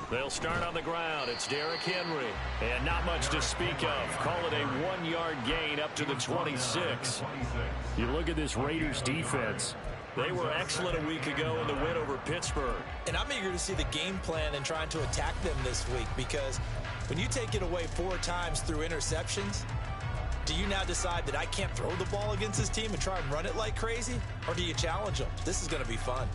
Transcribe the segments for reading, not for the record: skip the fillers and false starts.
They'll start on the ground. It's Derrick Henry. And not much to speak of. Call it a 1-yard gain up to the 26. You look at this Raiders defense. They were excellent a week ago in the win over Pittsburgh. And I'm eager to see the game plan and trying to attack them this week, because when you take it away 4 times through interceptions, do you now decide that I can't throw the ball against this team and try and run it like crazy? Or do you challenge them? This is going to be fun.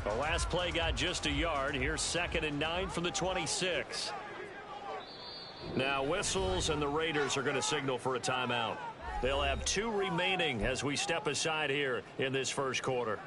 The last play got just a yard. Here's 2nd and 9 from the 26. Now whistles, and the Raiders are going to signal for a timeout. They'll have 2 remaining as we step aside here in this first quarter.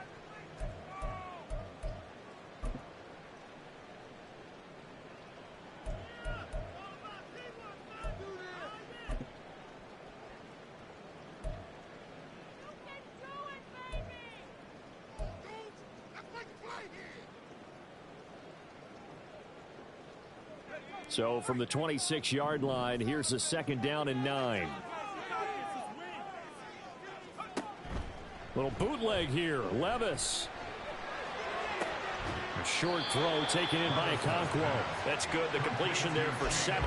So from the 26-yard line, here's a 2nd down and 9. Little bootleg here. Levis. A short throw taken in by Wk4. That's good. The completion there for 7.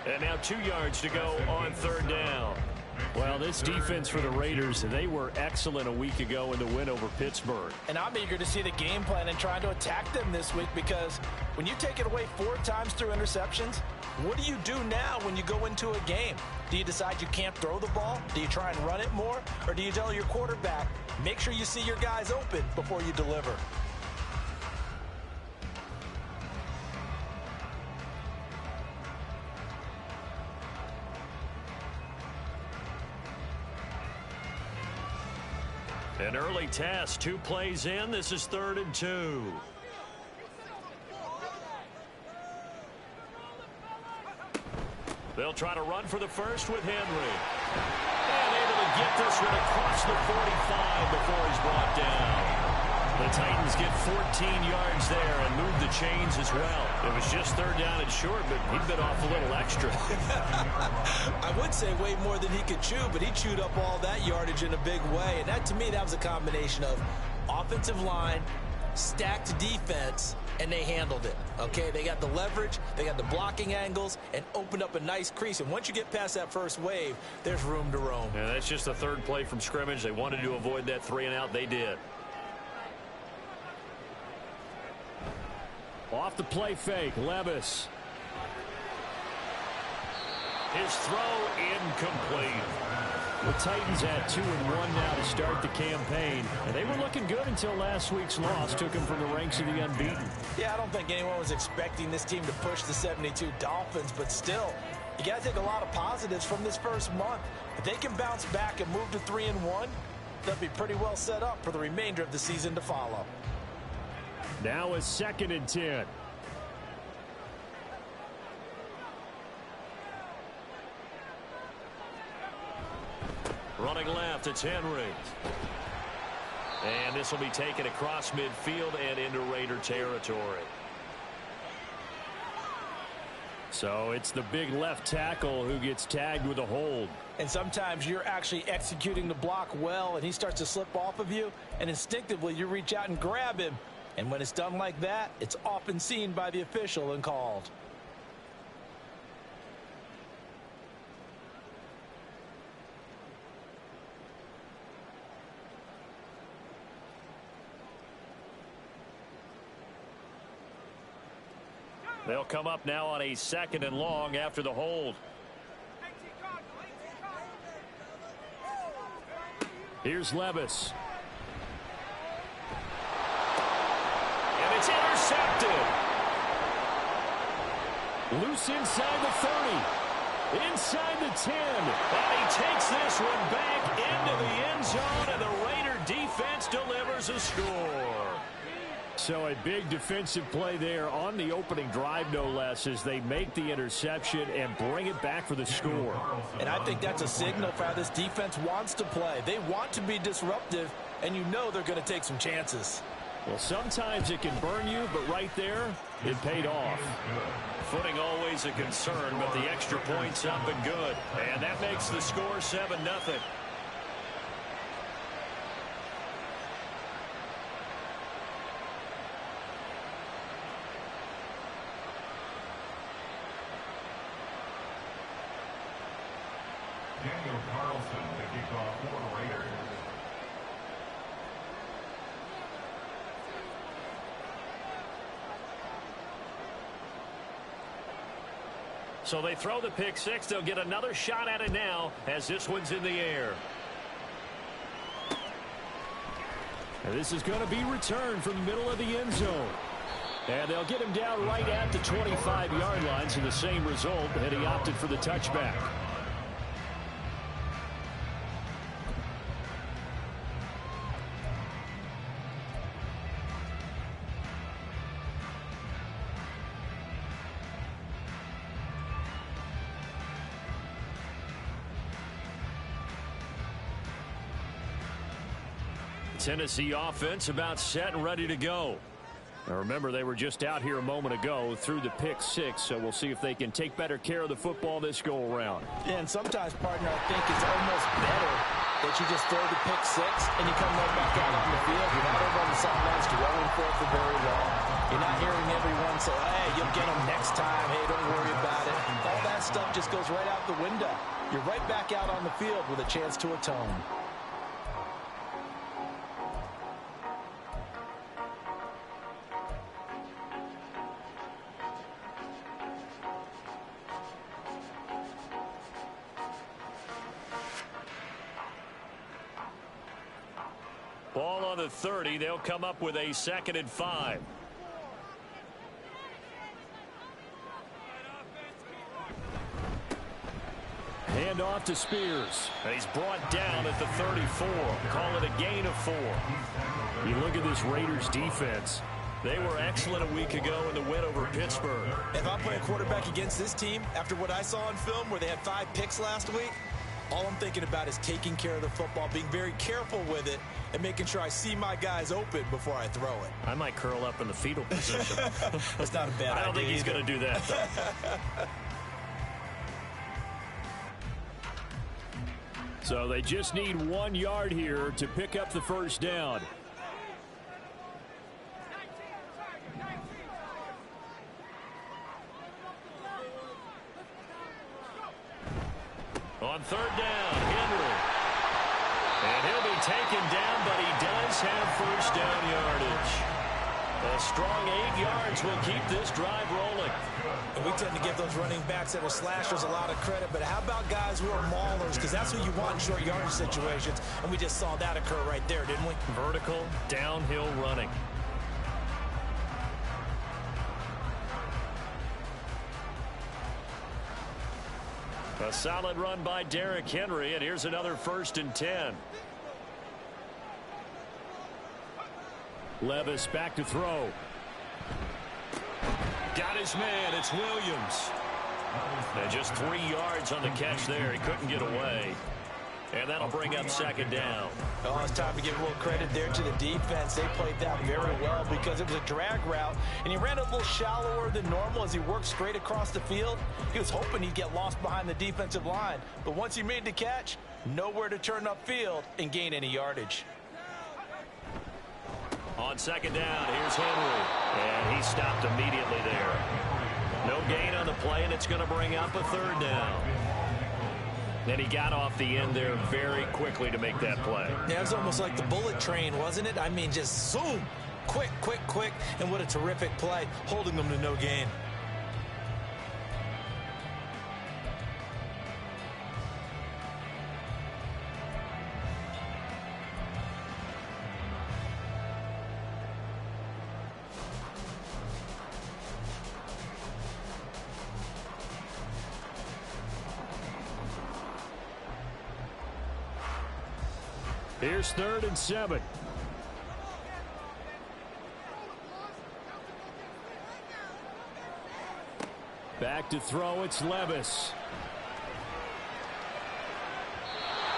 And now 2 yards to go on 3rd down. Well, this defense for the Raiders, they were excellent a week ago in the win over Pittsburgh. And I'm eager to see the game plan and trying to attack them this week, because when you take it away 4 times through interceptions, what do you do now when you go into a game? Do you decide you can't throw the ball? Do you try and run it more? Or do you tell your quarterback, make sure you see your guys open before you deliver? An early test, 2 plays in. This is 3rd and 2. They'll try to run for the first with Henry. And able to get this one across the 45 before he's brought down. The Titans get 14 yards there and move the chains as well. It was just 3rd down and short, but he bit off a little extra. I would say way more than he could chew, but he chewed up all that yardage in a big way. And that, to me, that was a combination of offensive line, stacked defense, and they handled it. Okay, they got the leverage, they got the blocking angles, and opened up a nice crease. And once you get past that first wave, there's room to roam. Yeah, that's just the 3rd play from scrimmage. They wanted to avoid that 3 and out. They did. Off the play fake, Levis. His throw incomplete. The Titans at 2-1 now to start the campaign. And they were looking good until last week's loss took them from the ranks of the unbeaten. Yeah, I don't think anyone was expecting this team to push the 72 Dolphins, but still, you got to take a lot of positives from this first month. If they can bounce back and move to 3-1, they'll be pretty well set up for the remainder of the season to follow. Now a 2nd and 10. Running left, it's Henry. And this will be taken across midfield and into Raider territory. So it's the big left tackle who gets tagged with a hold. And sometimes you're actually executing the block well, and he starts to slip off of you, and instinctively you reach out and grab him. And when it's done like that, it's often seen by the official and called. They'll come up now on a 2nd and long after the hold. Here's Levis. And it's intercepted. Loose inside the 30. Inside the 10. And he takes this one back into the end zone, and the Raider defense delivers a score. So a big defensive play there on the opening drive, no less, as they make the interception and bring it back for the score. And I think that's a signal for how this defense wants to play. They want to be disruptive, and you know they're going to take some chances. Well, sometimes it can burn you, but right there, it paid off. Footing always a concern, but the extra point's up and good. And that makes the score 7-0. So they throw the pick six. They'll get another shot at it now as this one's in the air. And this is going to be returned from the middle of the end zone. And they'll get him down right at the 25-yard line, so the same result, and he opted for the touchback. Tennessee offense about set and ready to go. Now remember, they were just out here a moment ago through the pick six, so we'll see if they can take better care of the football this go around. Yeah, and sometimes, partner, I think it's almost better that you just throw the pick six and you come right back out on the field. You're not over on the sidelines dwelling for it for very long. You're not hearing everyone say, hey, you'll get them next time. Hey, don't worry about it. All that stuff just goes right out the window. You're right back out on the field with a chance to atone. Ball on the 30. They'll come up with a 2nd and 5. Hand off to Spears. And he's brought down at the 34. Call it a gain of 4. You look at this Raiders defense. They were excellent a week ago in the win over Pittsburgh. If I'm playing quarterback against this team, after what I saw on film where they had 5 picks last week, all I'm thinking about is taking care of the football, being very careful with it, and making sure I see my guys open before I throw it. I might curl up in the fetal position. That's not a bad idea. I don't think he's going to do that, though. So they just need 1 yard here to pick up the first down. On 3rd down, Henry. And he'll be taken down, but he does have first down yardage. A strong 8 yards will keep this drive rolling. And we tend to give those running backs that are slashers a lot of credit, but how about guys who are maulers? Because that's who you want in short yardage situations, and we just saw that occur right there, didn't we? Vertical, downhill running. A solid run by Derrick Henry, and here's another 1st and 10. Levis back to throw. Got his man. It's Williams. And just 3 yards on the catch there. He couldn't get away. And that'll bring up second down. Oh, it's time to give a little credit there to the defense. They played that very well because it was a drag route, and he ran a little shallower than normal as he worked straight across the field. He was hoping he'd get lost behind the defensive line, but once he made the catch, nowhere to turn upfield and gain any yardage. On second down, here's Henry, and he stopped immediately there. No gain on the play, and it's going to bring up a third down. And he got off the end there very quickly to make that play. Yeah, it was almost like the bullet train, wasn't it? I mean, just zoom, quick, quick, quick, and what a terrific play, holding them to no gain. Here's 3rd and 7. Back to throw, it's Levis.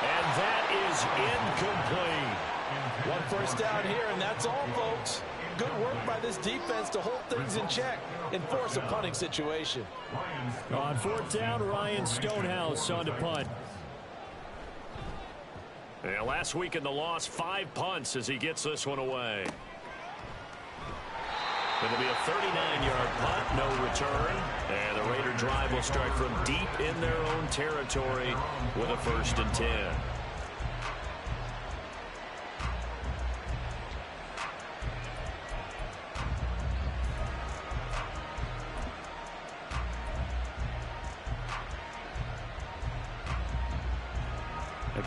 And that is incomplete. 1 first down here, and that's all, folks. Good work by this defense to hold things in check and force a punting situation. On 4th down, Ryan Stonehouse on to punt. And last week in the loss, 5 punts as he gets this one away. It'll be a 39-yard punt, no return. And the Raider drive will start from deep in their own territory with a 1st and 10.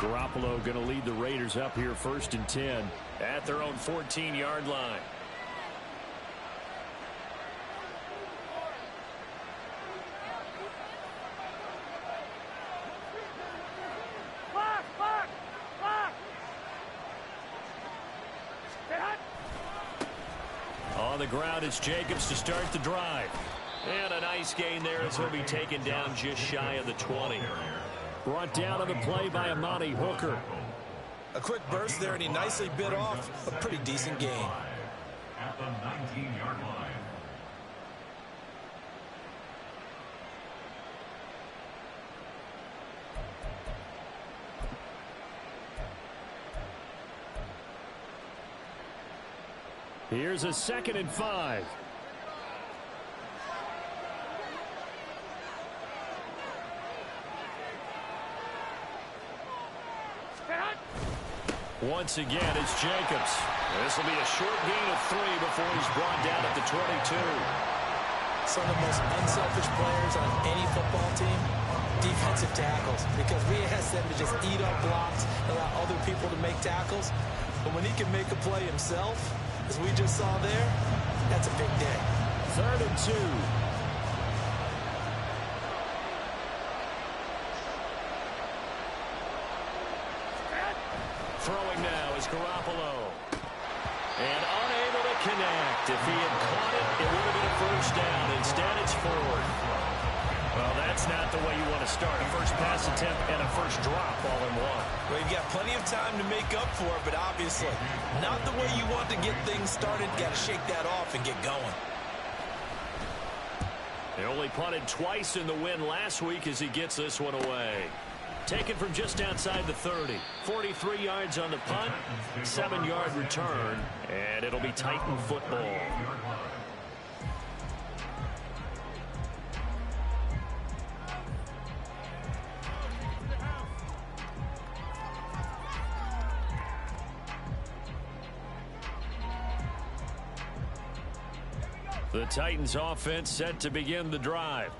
Garoppolo going to lead the Raiders up here 1st and 10 at their own 14-yard line. On the ground, it's Jacobs to start the drive. And a nice gain there as he'll be taken down just shy of the 20. Brought down on the play by Amani Hooker. A quick burst there, and he nicely bit off a pretty decent gain. At the 19-yard line. Here's a 2nd and 5. Once again, it's Jacobs. This will be a short gain of 3 before he's brought down at the 22. Some of the most unselfish players on any football team, defensive tackles, because we ask them to just eat up blocks, allow other people to make tackles. But when he can make a play himself, as we just saw there, that's a big day. 3rd and 2. Throwing now is Garoppolo. And unable to connect. If he had caught it, it would have been a 1st down. Instead, it's 4th. Well, that's not the way you want to start. A first pass attempt and a first drop all in one. Well, you've got plenty of time to make up for it, but obviously not the way you want to get things started. Got to shake that off and get going. They only punted twice in the win last week as he gets this one away. Taken from just outside the 30. 43 yards on the punt, 7-yard return, and it'll be Titan football. The Titans offense set to begin the drive.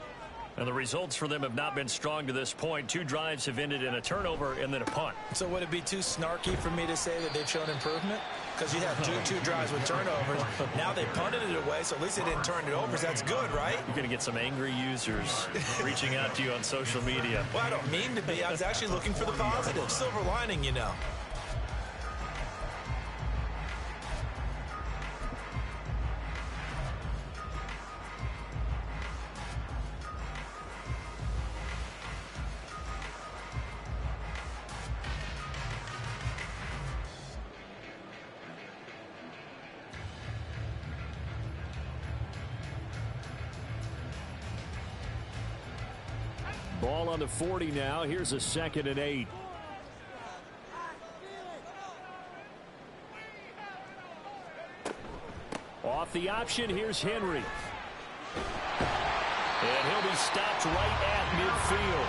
And the results for them have not been strong to this point. 2 drives have ended in a turnover and then a punt. So would it be too snarky for me to say that they've shown improvement? Because you have two drives with turnovers. Now they punted it away, so at least they didn't turn it over. So that's good, right? You're going to get some angry users reaching out to you on social media. Well, I don't mean to be. I was actually looking for the positive. Silver lining, you know. ball on the 40 now. Here's a 2nd and 8. Off the option, here's Henry. And he'll be stopped right at midfield.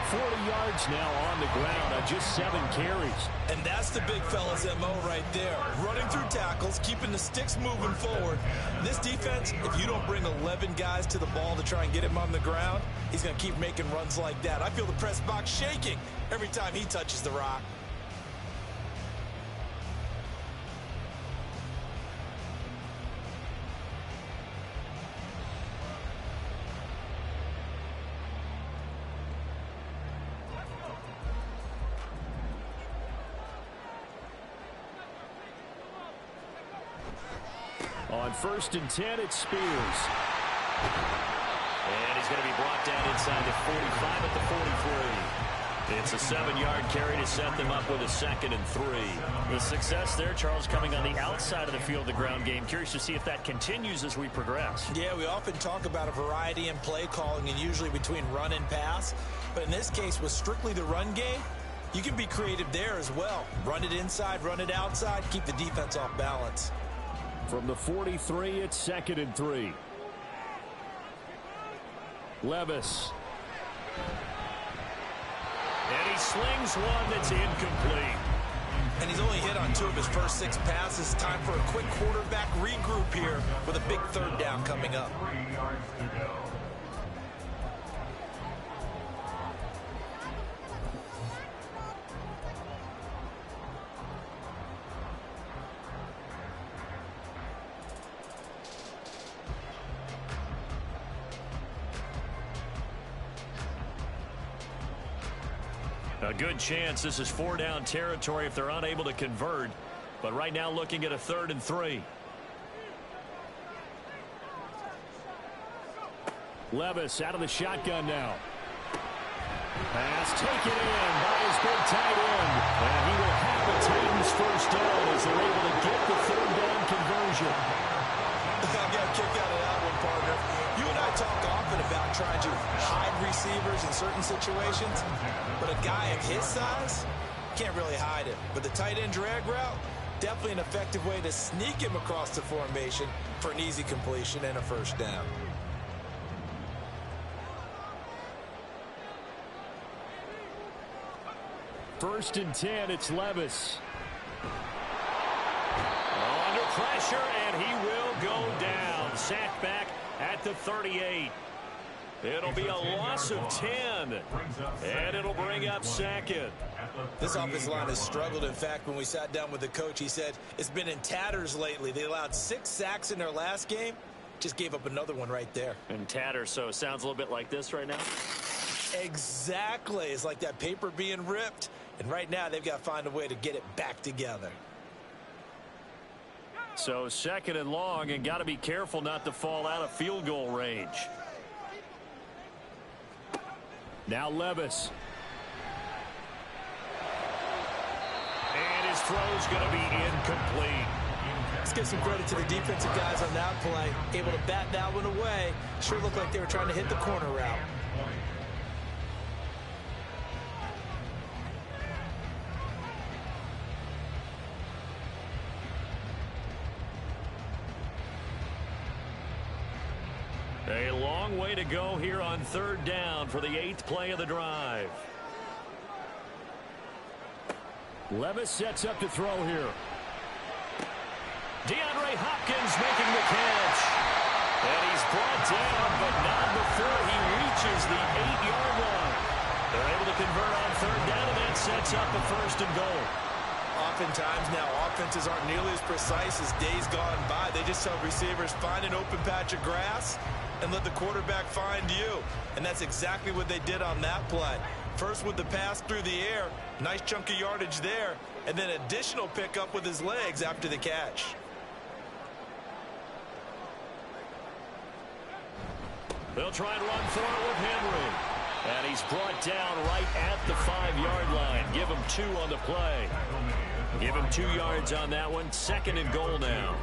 40 yards now on the ground on just 7 carries. And that's the big fella's MO right there. Running through tackles, keeping the sticks moving forward. This defense, if you don't bring 11 guys to the ball to try and get him on the ground, he's going to keep making runs like that. I feel the press box shaking every time he touches the rock. On 1st and 10, it's Spears. And he's going to be brought down inside the 45 at the 43. It's a 7-yard carry to set them up with a 2nd and 3. The success there, Charles, coming on the outside of the field, the ground game. Curious to see if that continues as we progress. Yeah, we often talk about a variety in play calling and usually between run and pass. But in this case, with strictly the run game, you can be creative there as well. Run it inside, run it outside, keep the defense off balance. From the 43, it's 2nd and 3. Levis. And he slings one that's incomplete. And he's only hit on 2 of his first 6 passes. Time for a quick quarterback regroup here with a big 3rd down coming up. 3 yards to go. A good chance this is 4-down territory if they're unable to convert. But right now looking at a 3rd and 3. Levis out of the shotgun now. Pass taken in by his big tight end. And he will have the Titans first down as they're able to get the 3rd down conversion. I got a kick out of that one, partner. You and I talk often about trying to hide receivers in certain situations, but a guy of his size can't really hide it. But the tight end drag route, definitely an effective way to sneak him across the formation for an easy completion and a first down. First and 10, it's Levis. Under pressure, and he will go down. Sacked back at the 38. It'll be a loss of 10, and it'll bring up 2nd. This offensive line has struggled. In fact, when we sat down with the coach, he said it's been in tatters lately. They allowed 6 sacks in their last game. Just gave up another one right there. And tatters, so it sounds a little bit like this right now. Exactly. It's like that paper being ripped. And right now, they've got to find a way to get it back together. So 2nd and long, and got to be careful not to fall out of field goal range. Now Levis. And his throw's going to be incomplete. Let's give some credit to the defensive guys on that play. Able to bat that one away. Sure looked like they were trying to hit the corner route. A long way to go here on 3rd down for the 8th play of the drive. Levis sets up to throw here. DeAndre Hopkins making the catch. And he's brought down, but not before he reaches the 8-yard line. They're able to convert on 3rd down, and that sets up a 1st and goal. Oftentimes now, offenses aren't nearly as precise as days gone by. They just tell receivers, find an open patch of grass and let the quarterback find you. And that's exactly what they did on that play. First with the pass through the air, nice chunk of yardage there, and then additional pickup with his legs after the catch. They'll try and run for it with Henry. And he's brought down right at the 5-yard line. Give him 2 on the play. Give him 2 yards on that one. 2nd and goal now.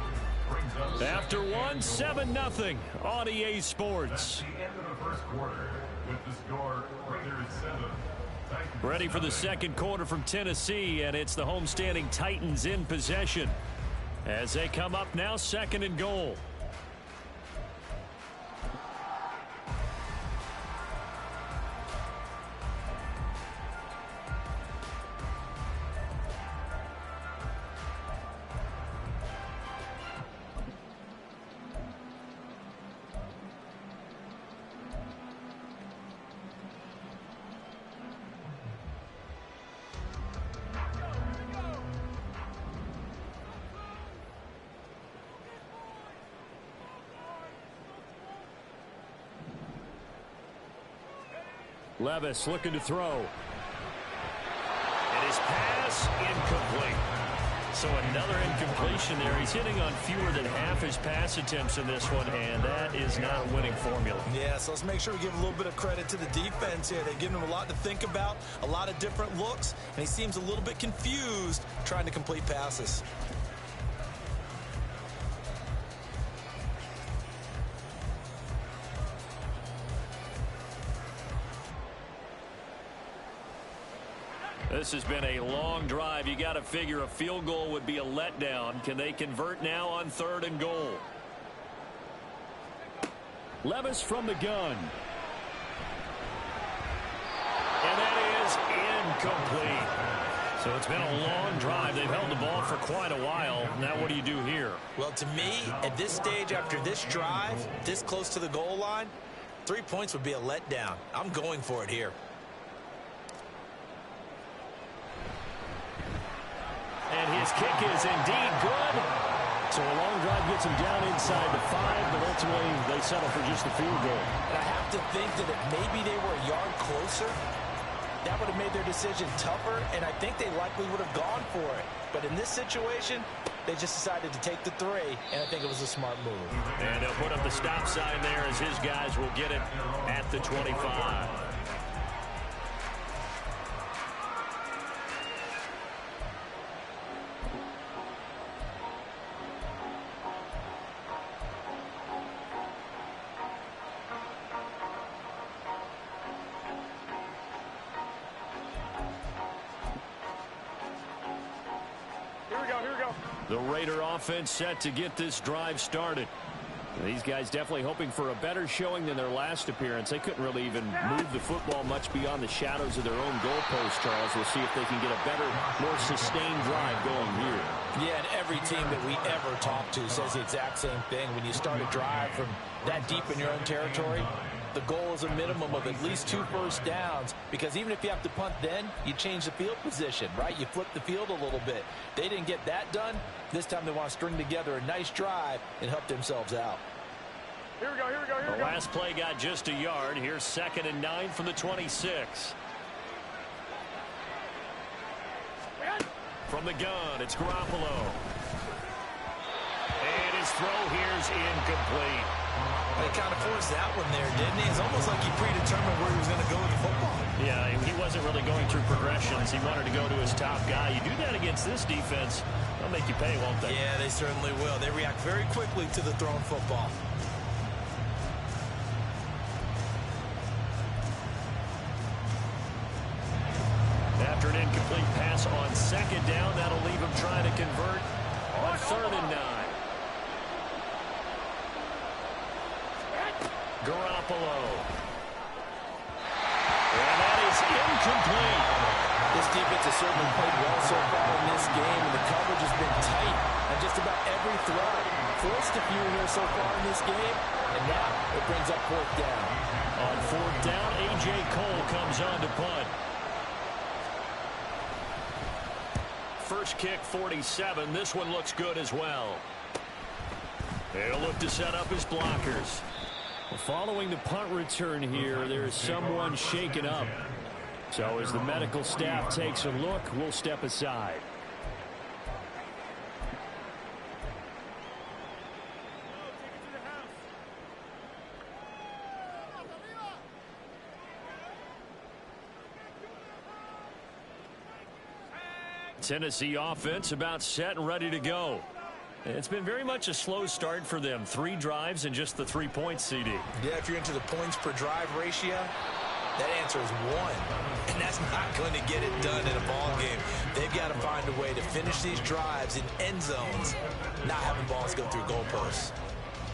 brings up After one, 7-0 on EA Sports. the end of the first quarter with the score Raiders 7. Titans Ready for the 7. second quarter from Tennessee, and it's the homestanding Titans in possession as they come up now, 2nd and goal. Levis looking to throw. And his pass incomplete. So another incompletion there. He's hitting on fewer than half his pass attempts in this one, and that is not a winning formula. Yeah, so let's make sure we give a little bit of credit to the defense here. They've given him a lot to think about, a lot of different looks, and he seems a little bit confused trying to complete passes. This has been a long drive. You got to figure a field goal would be a letdown. Can they convert now on 3rd and goal? Levis from the gun. And that is incomplete. So it's been a long drive. They've held the ball for quite a while. Now what do you do here? Well, to me, at this stage, after this drive, this close to the goal line, 3 points would be a letdown. I'm going for it here. And his kick is indeed good. So a long drive gets him down inside the 5, but ultimately they settle for just the field goal. And I have to think that if maybe they were a yard closer, that would have made their decision tougher, and I think they likely would have gone for it. But in this situation, they just decided to take the 3, and I think it was a smart move. And they'll put up the stop sign there as his guys will get it at the 25. The Raider offense set to get this drive started. These guys definitely hoping for a better showing than their last appearance. They couldn't really even move the football much beyond the shadows of their own goalpost, Charles. We'll see if they can get a better, more sustained drive going here. Yeah, and every team that we ever talk to says the exact same thing. When you start a drive from that deep in your own territory, the goal is a minimum of at least 2 first downs, because even if you have to punt then, you change the field position, right? You flip the field a little bit. They didn't get that done. This time they want to string together a nice drive and help themselves out. Here we go. The last play got just a yard. Here's 2nd and 9 from the 26. From the gun, it's Garoppolo. And his throw here's incomplete. They kind of forced that one there, didn't he? It's almost like he predetermined where he was going to go with the football. Yeah, he wasn't really going through progressions. He wanted to go to his top guy. You do that against this defense, they'll make you pay, won't they? Yeah, they certainly will. They react very quickly to the thrown football. After an incomplete pass on 2nd down, that'll leave him trying to convert on 3rd and 9. Garoppolo. And that is incomplete. This defense has certainly played well so far in this game, and the coverage has been tight on just about every throw. Forced a few here so far in this game, and now it brings up 4th down. On 4th down, A.J. Cole comes on to punt. First kick, 47. This one looks good as well. They'll look to set up his blockers. Following the punt return here, there is someone shaken up. So as the medical staff takes a look, we'll step aside. Tennessee offense about set and ready to go. It's been very much a slow start for them. 3 drives and just the 3 points, CD. Yeah, if you're into the points per drive ratio, that answer is 1. And that's not going to get it done in a ball game. They've got to find a way to finish these drives in end zones, not having balls go through goalposts.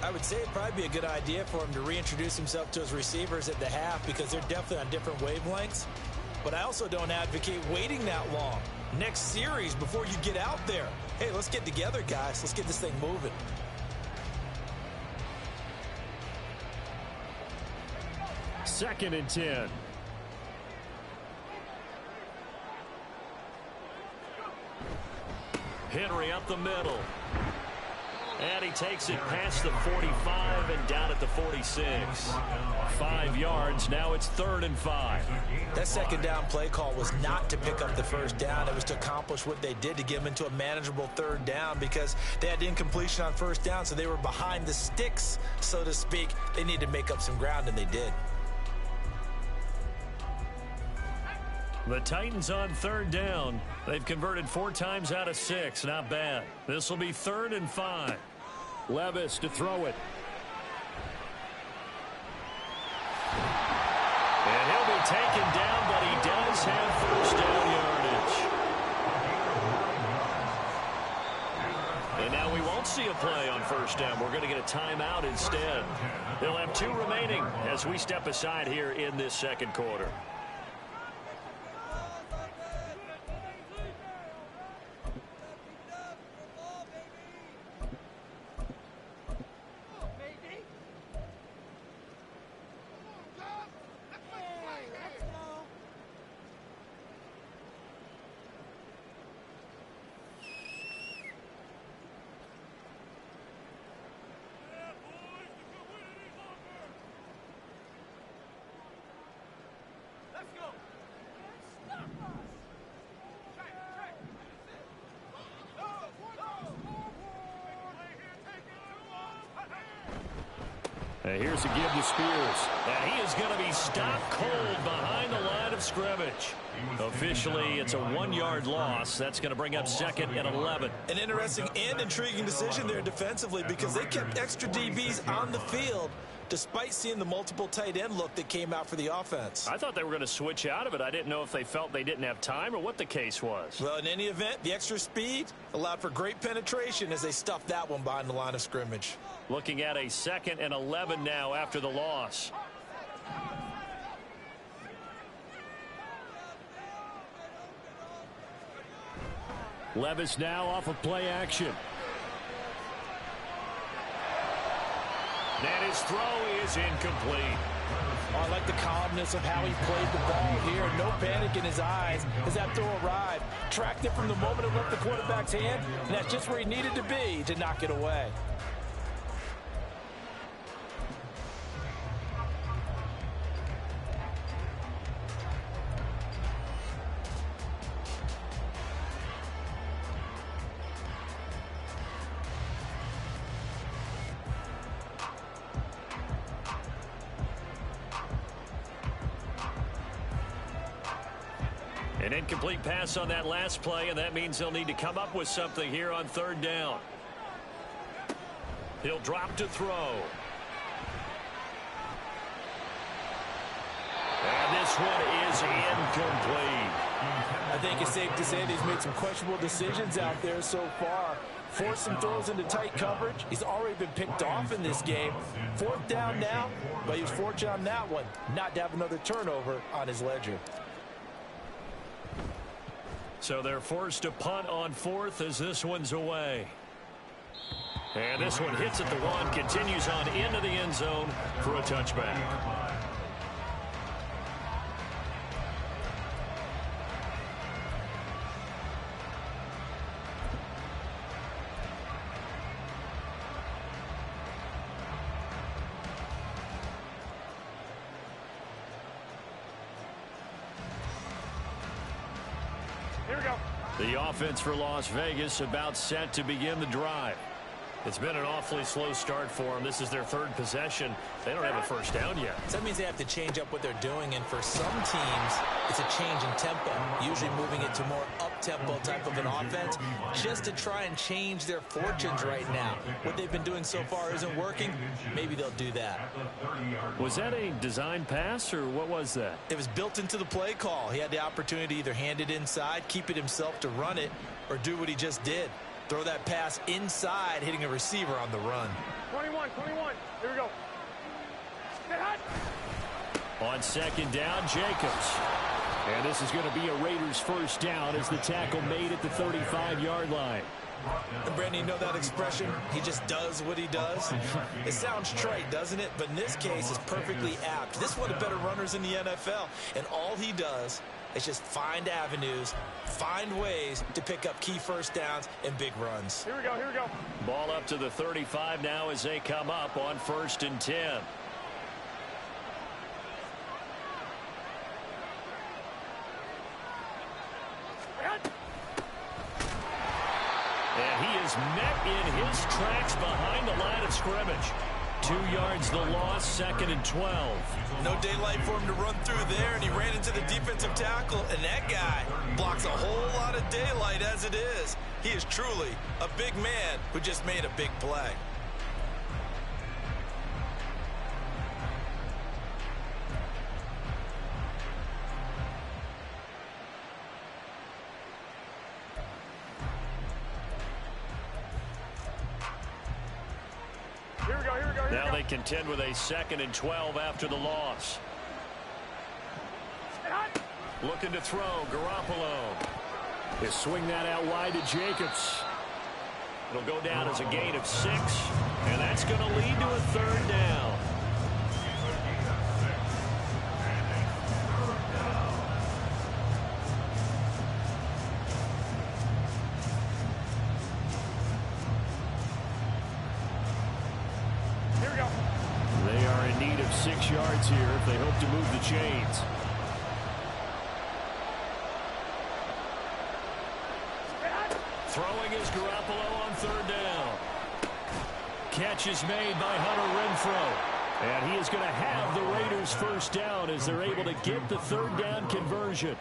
I would say it'd probably be a good idea for him to reintroduce himself to his receivers at the half because they're definitely on different wavelengths. But I also don't advocate waiting that long. Next series before you get out there. Hey, let's get together, guys. Let's get this thing moving. Second and 10. Henry up the middle. And he takes it past the 45 and down at the 46. 5 yards. Now it's 3rd and 5. That second down play call was not to pick up the first down. It was to accomplish what they did to get them into a manageable 3rd down because they had incompletion on first down, so they were behind the sticks, so to speak. They needed to make up some ground, and they did. The Titans on 3rd down. They've converted 4 times out of 6. Not bad. This will be 3rd and 5. Levis to throw it. And he'll be taken down, but he does have first down yardage. And now we won't see a play on first down. We're going to get a timeout instead. They'll have 2 remaining as we step aside here in this second quarter. And here's a give to Spears. And he is going to be stopped cold behind the line of scrimmage. Officially, it's a 1-yard loss. That's going to bring up 2nd and 11. An interesting and intriguing decision there defensively because they kept extra DBs on the field despite seeing the multiple tight end look that came out for the offense. I thought they were going to switch out of it. I didn't know if they felt they didn't have time or what the case was. Well, in any event, the extra speed allowed for great penetration as they stuffed that one behind the line of scrimmage. Looking at a 2nd and 11 now after the loss. Levis now off of play action. And his throw is incomplete. Oh, I like the calmness of how he played the ball here. No panic in his eyes as that throw arrived. Tracked it from the moment it left the quarterback's hand, and that's just where he needed to be to knock it away. An incomplete pass on that last play, and that means they'll need to come up with something here on 3rd down. He'll drop to throw. And this one is incomplete. I think it's safe to say that he's made some questionable decisions out there so far. Forced some throws into tight coverage. He's already been picked off in this game. 4th down now, but he was fortunate on that one not to have another turnover on his ledger. So they're forced to punt on 4th as this one's away. And this one hits at the 1, continues on into the end zone for a touchback. The offense for Las Vegas about set to begin the drive. It's been an awfully slow start for them. This is their third possession. They don't have a first down yet. So that means they have to change up what they're doing, and for some teams, it's a change in tempo, usually moving it to more up-tempo type of an offense, just to try and change their fortunes right now. What they've been doing so far isn't working. Maybe they'll do that. Was that a design pass, or what was that? It was built into the play call. He had the opportunity to either hand it inside, keep it himself to run it, or do what he just did. Throw that pass inside, hitting a receiver on the run. 21. Here we go. Get hot. On second down, Jacobs. And this is going to be a Raiders first down as the tackle made at the 35-yard line. And Brandon, you know that expression? He just does what he does. It sounds trite, doesn't it? But in this case, it's perfectly apt. This is one of the better runners in the NFL. And all he does is just find avenues, find ways to pick up key first downs and big runs. Here we go. Ball up to the 35 now as they come up on 1st and 10. And he is met in his tracks behind the line of scrimmage. 2 yards the loss, 2nd and 12. No daylight for him to run through there, and he ran into the defensive tackle, and that guy blocks a whole lot of daylight as it is. He is truly a big man who just made a big play. Now they contend with a 2nd and 12 after the loss. Looking to throw, Garoppolo. They swing that out wide to Jacobs. It'll go down as a gain of 6, and that's going to lead to a 3rd down. They are in need of 6 yards here if they hope to move the chains. Throwing is Garoppolo on 3rd down. Catch is made by Hunter Renfrow. And he is going to have the Raiders first down as they're able to get the 3rd down conversion.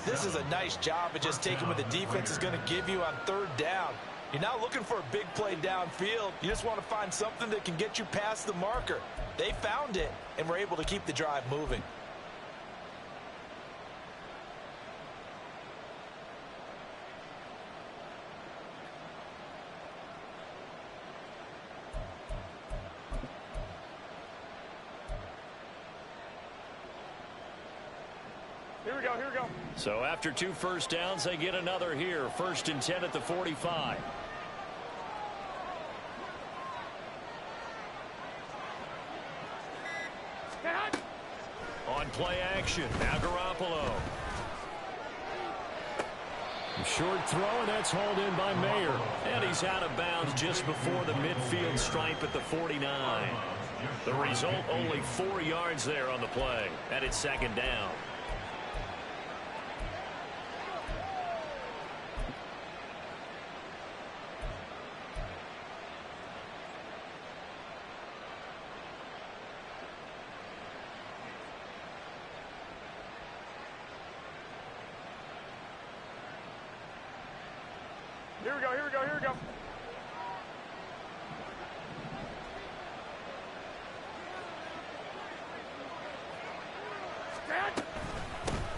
This is a nice job of just taking what the defense is going to give you on 3rd down. You're not looking for a big play downfield. You just want to find something that can get you past the marker. They found it and were able to keep the drive moving. Here we go. So after 2 first downs, they get another here. 1st and 10 at the 45. On play action, now Garoppolo. Short throw, and that's hauled in by Mayer. And he's out of bounds just before the midfield stripe at the 49. The result, only 4 yards there on the play. And it's 2nd down. Here we go.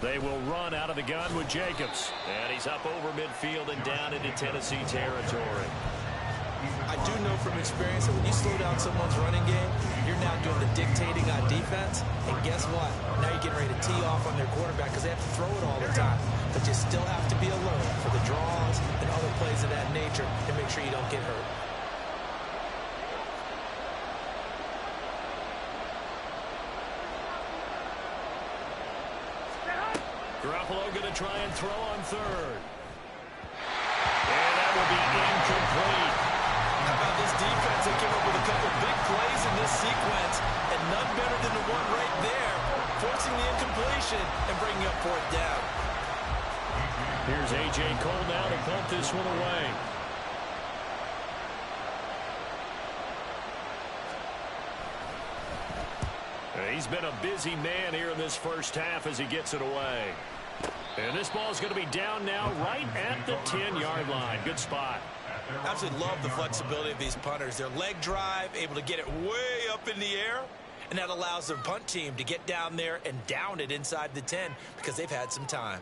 They will run out of the gun with Jacobs. And he's up over midfield and down into Tennessee territory. I do know from experience that when you slow down someone's running game, you're now doing the dictating on defense. And guess what? Now you're getting ready to tee off on their quarterback because they have to throw it all the time. But you still have to be alert for the draws and other plays of that nature to make sure you don't get hurt. Garoppolo going to try and throw on 3rd. And that will be incomplete. How about this defense? They came up with a couple big plays in this sequence, and none better than the one right there, forcing the incompletion and bringing up 4th down. Here's A.J. Cole now to pump this one away. He's been a busy man here in this first half as he gets it away. And this ball is going to be down now right at the 10-yard line. Good spot. Absolutely love the flexibility of these punters. Their leg drive, able to get it way up in the air, and that allows their punt team to get down there and down it inside the 10 because they've had some time.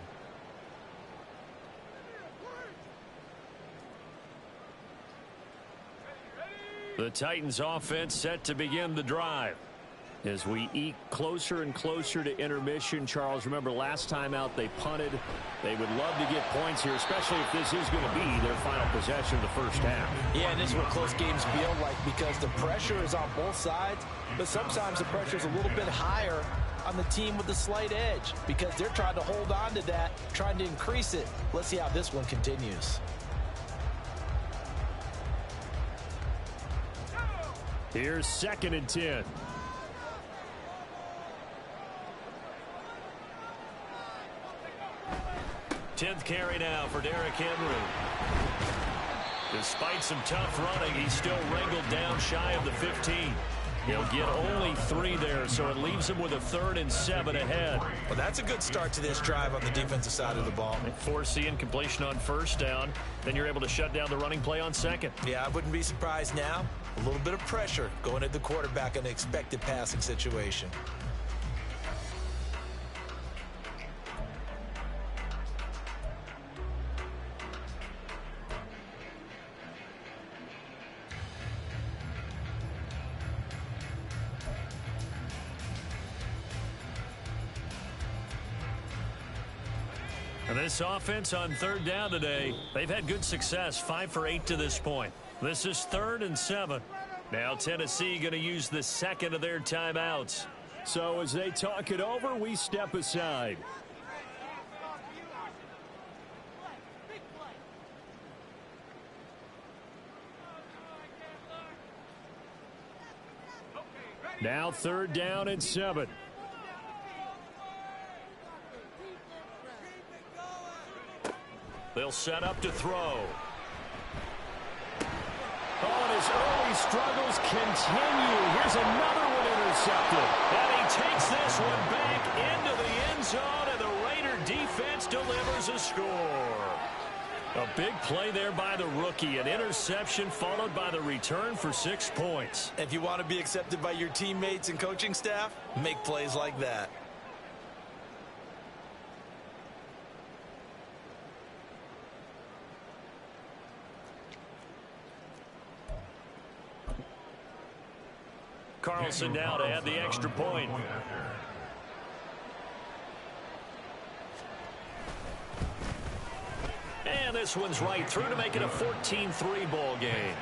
The Titans offense set to begin the drive. As we eke closer and closer to intermission, Charles, remember last time out they punted. They would love to get points here, especially if this is going to be their final possession of the first half. Yeah, and this is what close games feel like because the pressure is on both sides, but sometimes the pressure is a little bit higher on the team with the slight edge because they're trying to hold on to that, trying to increase it. Let's see how this one continues. Here's 2nd and 10. Tenth carry now for Derrick Henry. Despite some tough running, he's still wrangled down shy of the 15. He'll get only 3 there, so it leaves him with a 3rd and 7 ahead. Well, that's a good start to this drive on the defensive side of the ball. They force the incompletion on 1st down. Then you're able to shut down the running play on 2nd. Yeah, I wouldn't be surprised now. A little bit of pressure going at the quarterback in an expected passing situation. And this offense on 3rd down today, they've had good success, 5 for 8 to this point. This is 3rd and 7. Now Tennessee going to use the 2nd of their timeouts. So as they talk it over, we step aside. Now 3rd down and 7. They'll set up to throw. Oh, and his early struggles continue. Here's another one intercepted. And he takes this one back into the end zone, and the Raider defense delivers a score. A big play there by the rookie. An interception followed by the return for 6 points. If you want to be accepted by your teammates and coaching staff, make plays like that. Carlson now to add the extra point. And this one's right through to make it a 14-3 ball game.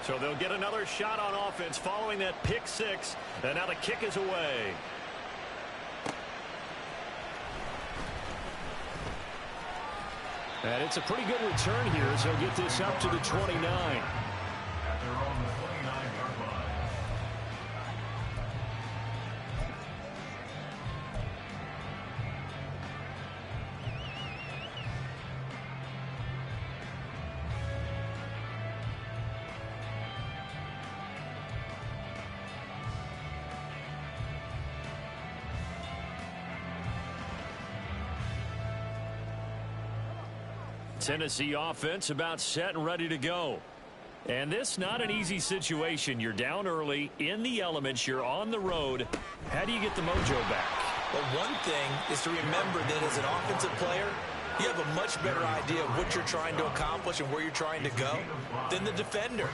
So they'll get another shot on offense following that pick 6. And now the kick is away. And it's a pretty good return here as he'll get this up to the 29. Tennessee offense about set and ready to go. And this not an easy situation. You're down early, in the elements, you're on the road. How do you get the mojo back? Well, one thing is to remember that as an offensive player, you have a much better idea of what you're trying to accomplish and where you're trying to go than the defender.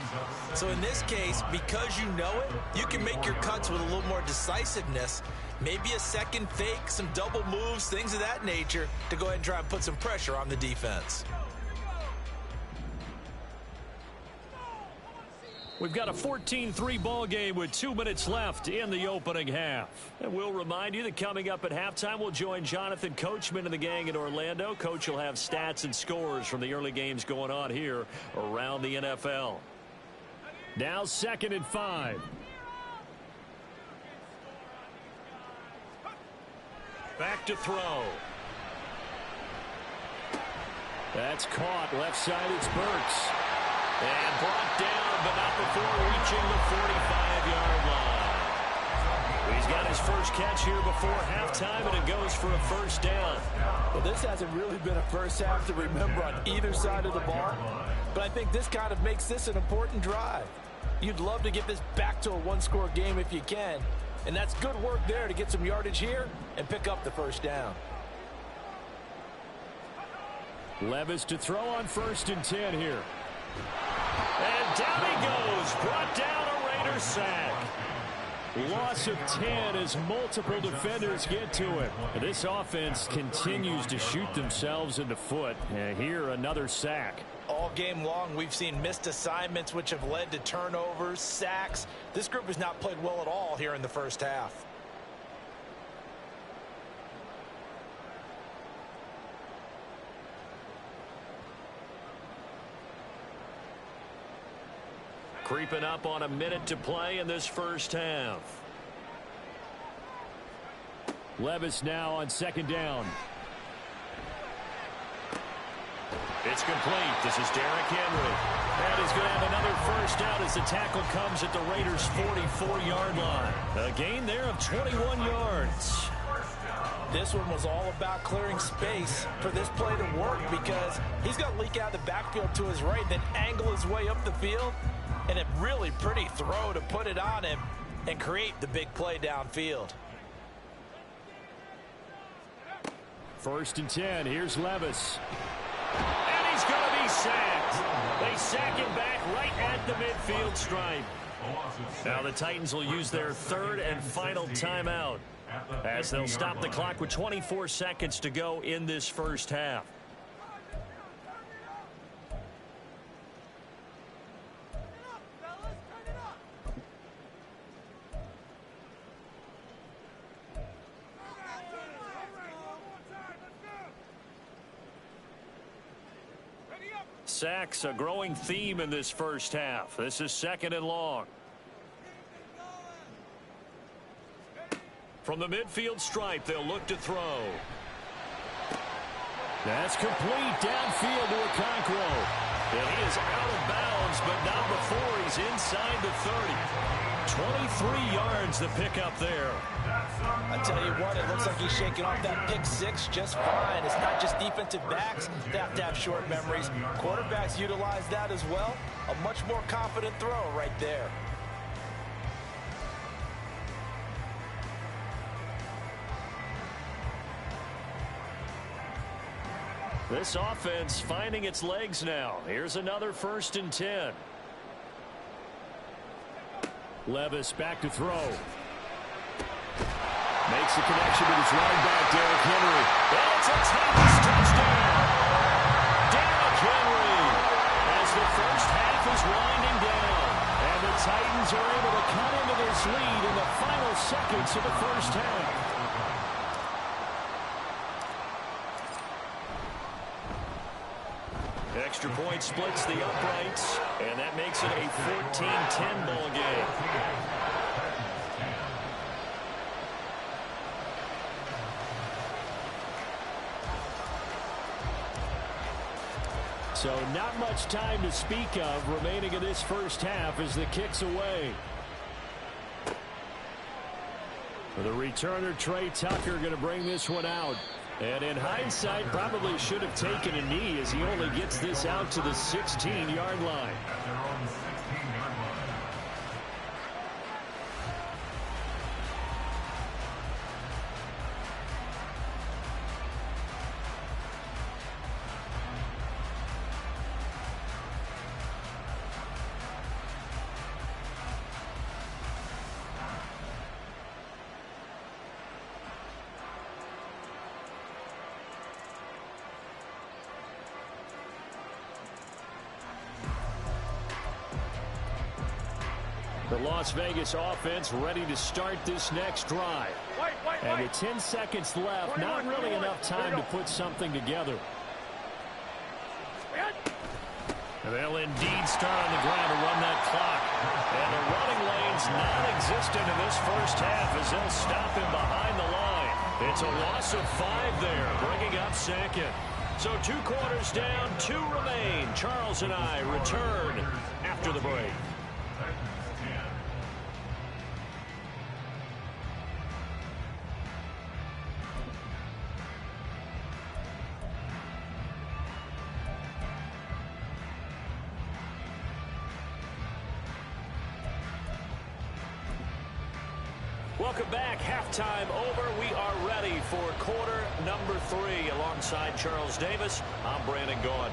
So in this case, because you know it, you can make your cuts with a little more decisiveness. Maybe a second fake, some double moves, things of that nature to go ahead and try and put some pressure on the defense. We've got a 14-3 ball game with 2 minutes left in the opening half. And we'll remind you that coming up at halftime, we'll join Jonathan Coachman and the gang in Orlando. Coach will have stats and scores from the early games going on here around the NFL. Now 2nd and 5. Back to throw. That's caught. Left side, it's Burks. And brought down, but not before reaching the 45-yard line. He's got his first catch here before halftime, and it goes for a first down. Well, this hasn't really been a first half to remember on either side of the ball, but I think this kind of makes this an important drive. You'd love to get this back to a one-score game if you can, and that's good work there to get some yardage here and pick up the first down. Levis to throw on 1st and 10 here. And down he goes. Brought down a Raider sack. Loss of 10 as multiple defenders get to him. This offense continues to shoot themselves in the foot. And here, another sack. All game long, we've seen missed assignments which have led to turnovers, sacks. This group has not played well at all here in the first half. Creeping up on a minute to play in this first half. Levis now on 2nd down. It's complete. This is Derrick Henry. And he's going to have another first down as the tackle comes at the Raiders' 44-yard line. A gain there of 21 yards. This one was all about clearing space for this play to work because he's got to leak out the backfield to his right, then angle his way up the field. And a really pretty throw to put it on him and create the big play downfield. 1st and 10. Here's Levis. And he's going to be sacked. They sack him back right at the midfield stripe. Now the Titans will use their 3rd and final timeout as they'll stop the clock with 24 seconds to go in this first half. Sacks, a growing theme in this first half. This is 2nd and long. From the midfield stripe, they'll look to throw. That's complete downfield to Wk4. And he is out of bounds, but not before he's inside the 30. 23 yards the pickup there. I tell you what, it looks like he's shaking off that pick 6 just fine. It's not just defensive backs that have to have short memories. Quarterbacks utilize that as well. A much more confident throw right there. This offense finding its legs now. Here's another 1st and 10. Levis back to throw. Makes the connection with his running back, Derrick Henry. And it's a Titans touchdown. Derrick Henry as the first half is winding down. And the Titans are able to cut into this lead in the final seconds of the first half. Extra point splits the uprights, and that makes it a 14-10 ball game. So not much time to speak of remaining in this first half as the kick's away. The returner, Trey Tucker, going to bring this one out. And in hindsight, probably should have taken a knee as he only gets this out to the 16-yard line. The Las Vegas offense ready to start this next drive. And with 10 seconds left, not really enough time to put something together. They'll indeed start on the ground to run that clock. And the running lane's non-existent in this first half as they'll stop him behind the line. It's a loss of 5 there, bringing up 2nd. So 2 quarters down, 2 remain. Charles and I return after the break. Welcome back. Halftime over. We are ready for quarter number 3. Alongside Charles Davis, I'm Brandon Gaudin.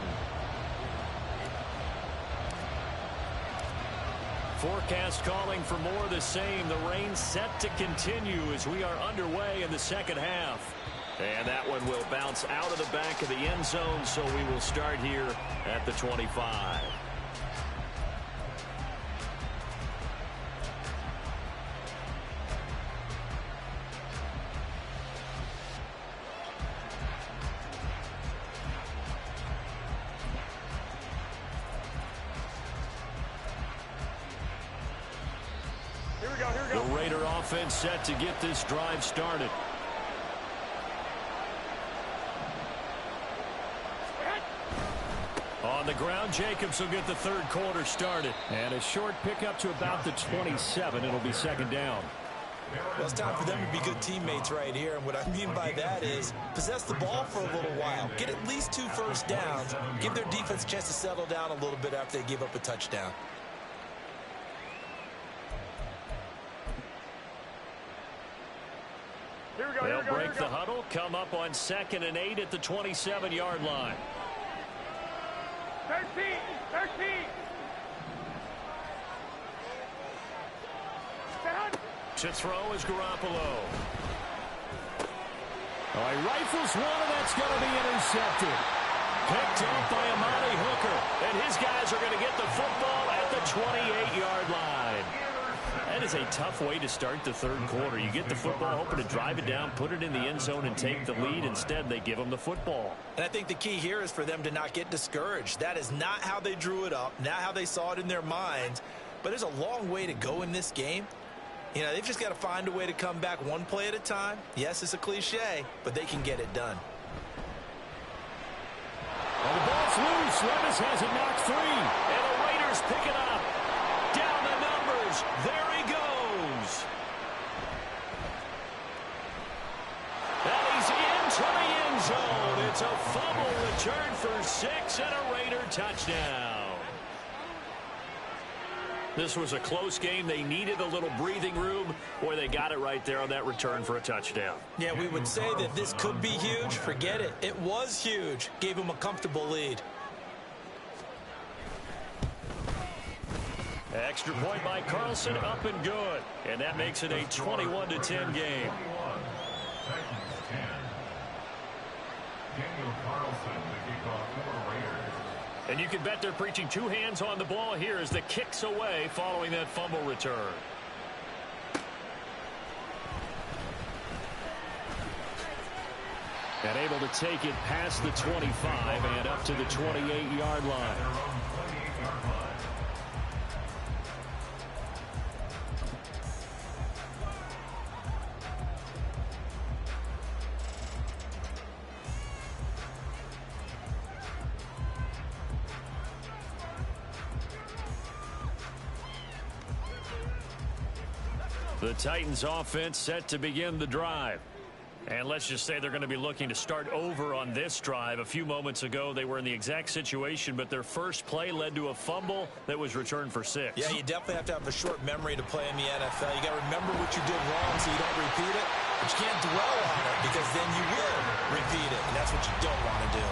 Forecast calling for more of the same. The rain set to continue as we are underway in the second half. And that one will bounce out of the back of the end zone, so we will start here at the 25. The Raider offense set to get this drive started. On the ground, Jacobs will get the third quarter started. And a short pickup to about the 27. It'll be second down. Well, it's time for them to be good teammates right here. And what I mean by that is possess the ball for a little while. Get at least 2 first downs. Give their defense a chance to settle down a little bit after they give up a touchdown. They'll break the huddle, come up on 2nd and 8 at the 27-yard line. 13. To throw is Garoppolo. Oh, he rifles one, and that's going to be intercepted. Picked up by Amani Hooker, and his guys are going to get the football at the 28-yard line. That is a tough way to start the third quarter. You get the football, hoping to drive it down, put it in the end zone, and take the lead. Instead, they give them the football. And I think the key here is for them to not get discouraged. That is not how they drew it up, not how they saw it in their minds. But there's a long way to go in this game. You know, they've just got to find a way to come back one play at a time. Yes, it's a cliche, but they can get it done. And the ball's loose. Levis has it knocked free. And the Raiders pick it up. Down the numbers. There he goes. And he's into the end zone. It's a fumble return for 6 and a Raider touchdown. This was a close game. They needed a little breathing room, or they got it right there on that return for a touchdown. Yeah, we would say that this could be huge. Forget it. It was huge. Gave him a comfortable lead. Extra point by Carlson, up and good. And that makes it a 21-10 game. And you can bet they're preaching 2 hands on the ball here as the kick's away following that fumble return. And able to take it past the 25 and up to the 28-yard line. The Titans offense set to begin the drive. And let's just say they're going to be looking to start over on this drive. A few moments ago, they were in the exact situation, but their first play led to a fumble that was returned for 6. Yeah, you definitely have to have a short memory to play in the NFL. You got to remember what you did wrong so you don't repeat it. But you can't dwell on it because then you will repeat it, and that's what you don't want to do.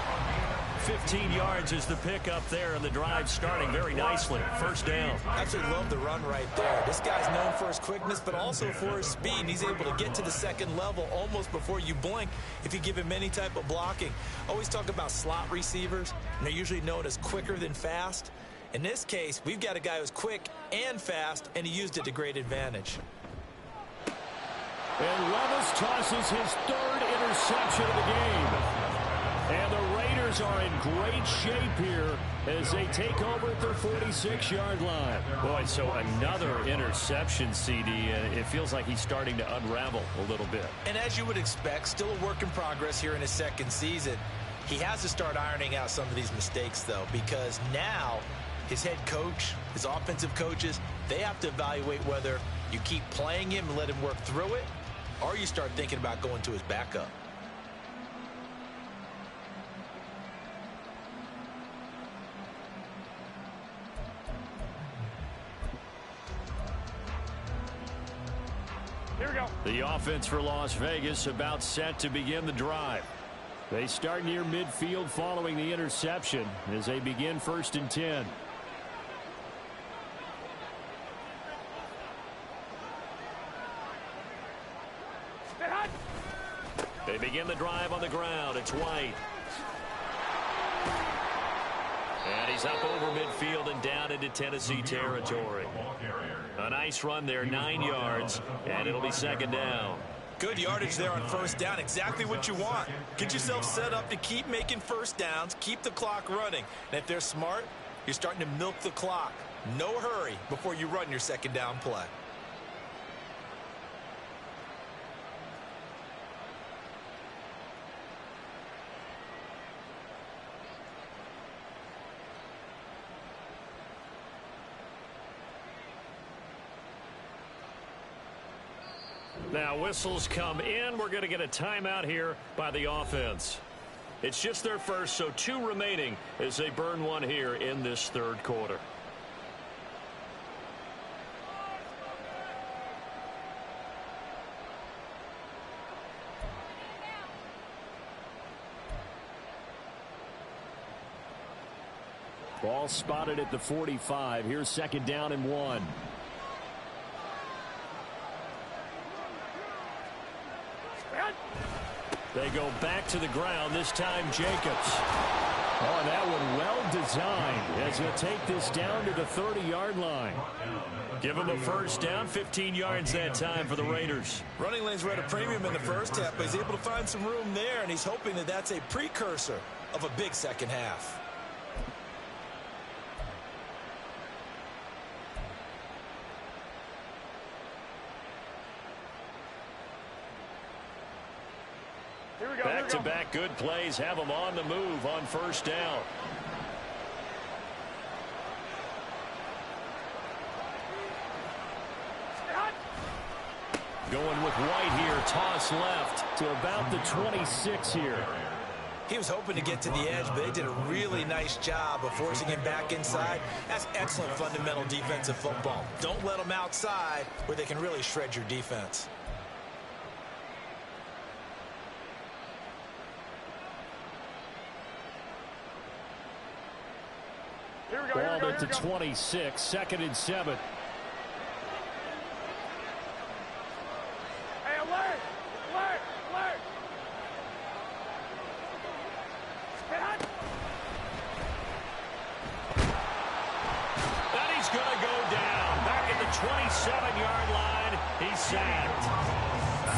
15 yards is the pickup there, and the drive starting very nicely. First down. I absolutely love the run right there. This guy's known for his quickness, but also for his speed. He's able to get to the second level almost before you blink if you give him any type of blocking. Always talk about slot receivers, and they're usually known as quicker than fast. In this case, we've got a guy who's quick and fast, and he used it to great advantage. And Levis tosses his 3rd interception of the game. And the Raiders are in great shape here as they take over at their 46-yard line. Boy, so another interception, CD, and it feels like he's starting to unravel a little bit. And as you would expect, still a work in progress here in his second season. He has to start ironing out some of these mistakes, though, because now his head coach, his offensive coaches, they have to evaluate whether you keep playing him and let him work through it, or you start thinking about going to his backup. Here we go. The offense for Las Vegas about set to begin the drive. They start near midfield following the interception as they begin 1st and 10. They begin the drive on the ground. It's White. And he's up over midfield and down into Tennessee territory. A nice run there, 9 yards, and it'll be 2nd down. Good yardage there on 1st down. Exactly what you want. Get yourself set up to keep making 1st downs, keep the clock running. And if they're smart, you're starting to milk the clock. No hurry before you run your 2nd down play. Now whistles come in. We're going to get a timeout here by the offense. It's just their first, so 2 remaining as they burn one here in this 3rd quarter. Ball spotted at the 45. Here's 2nd down and 1. They go back to the ground, this time Jacobs. Oh, and that one well designed as he'll take this down to the 30-yard line. Give him a 1st down, 15 yards that time for the Raiders. Running lanes were at a premium in the 1st half, but he's able to find some room there, and he's hoping that that's a precursor of a big 2nd half. Back-to-back good plays have them on the move on 1st down. Going with White here, toss left to about the 26 here. He was hoping to get to the edge, but they did a really nice job of forcing him back inside. That's excellent fundamental defensive football. Don't let them outside where they can really shred your defense. Ball at the 26, 2nd and 7. Hey, alert! Alert! Alert! And he's going to go down. Back at the 27-yard line. He's sacked.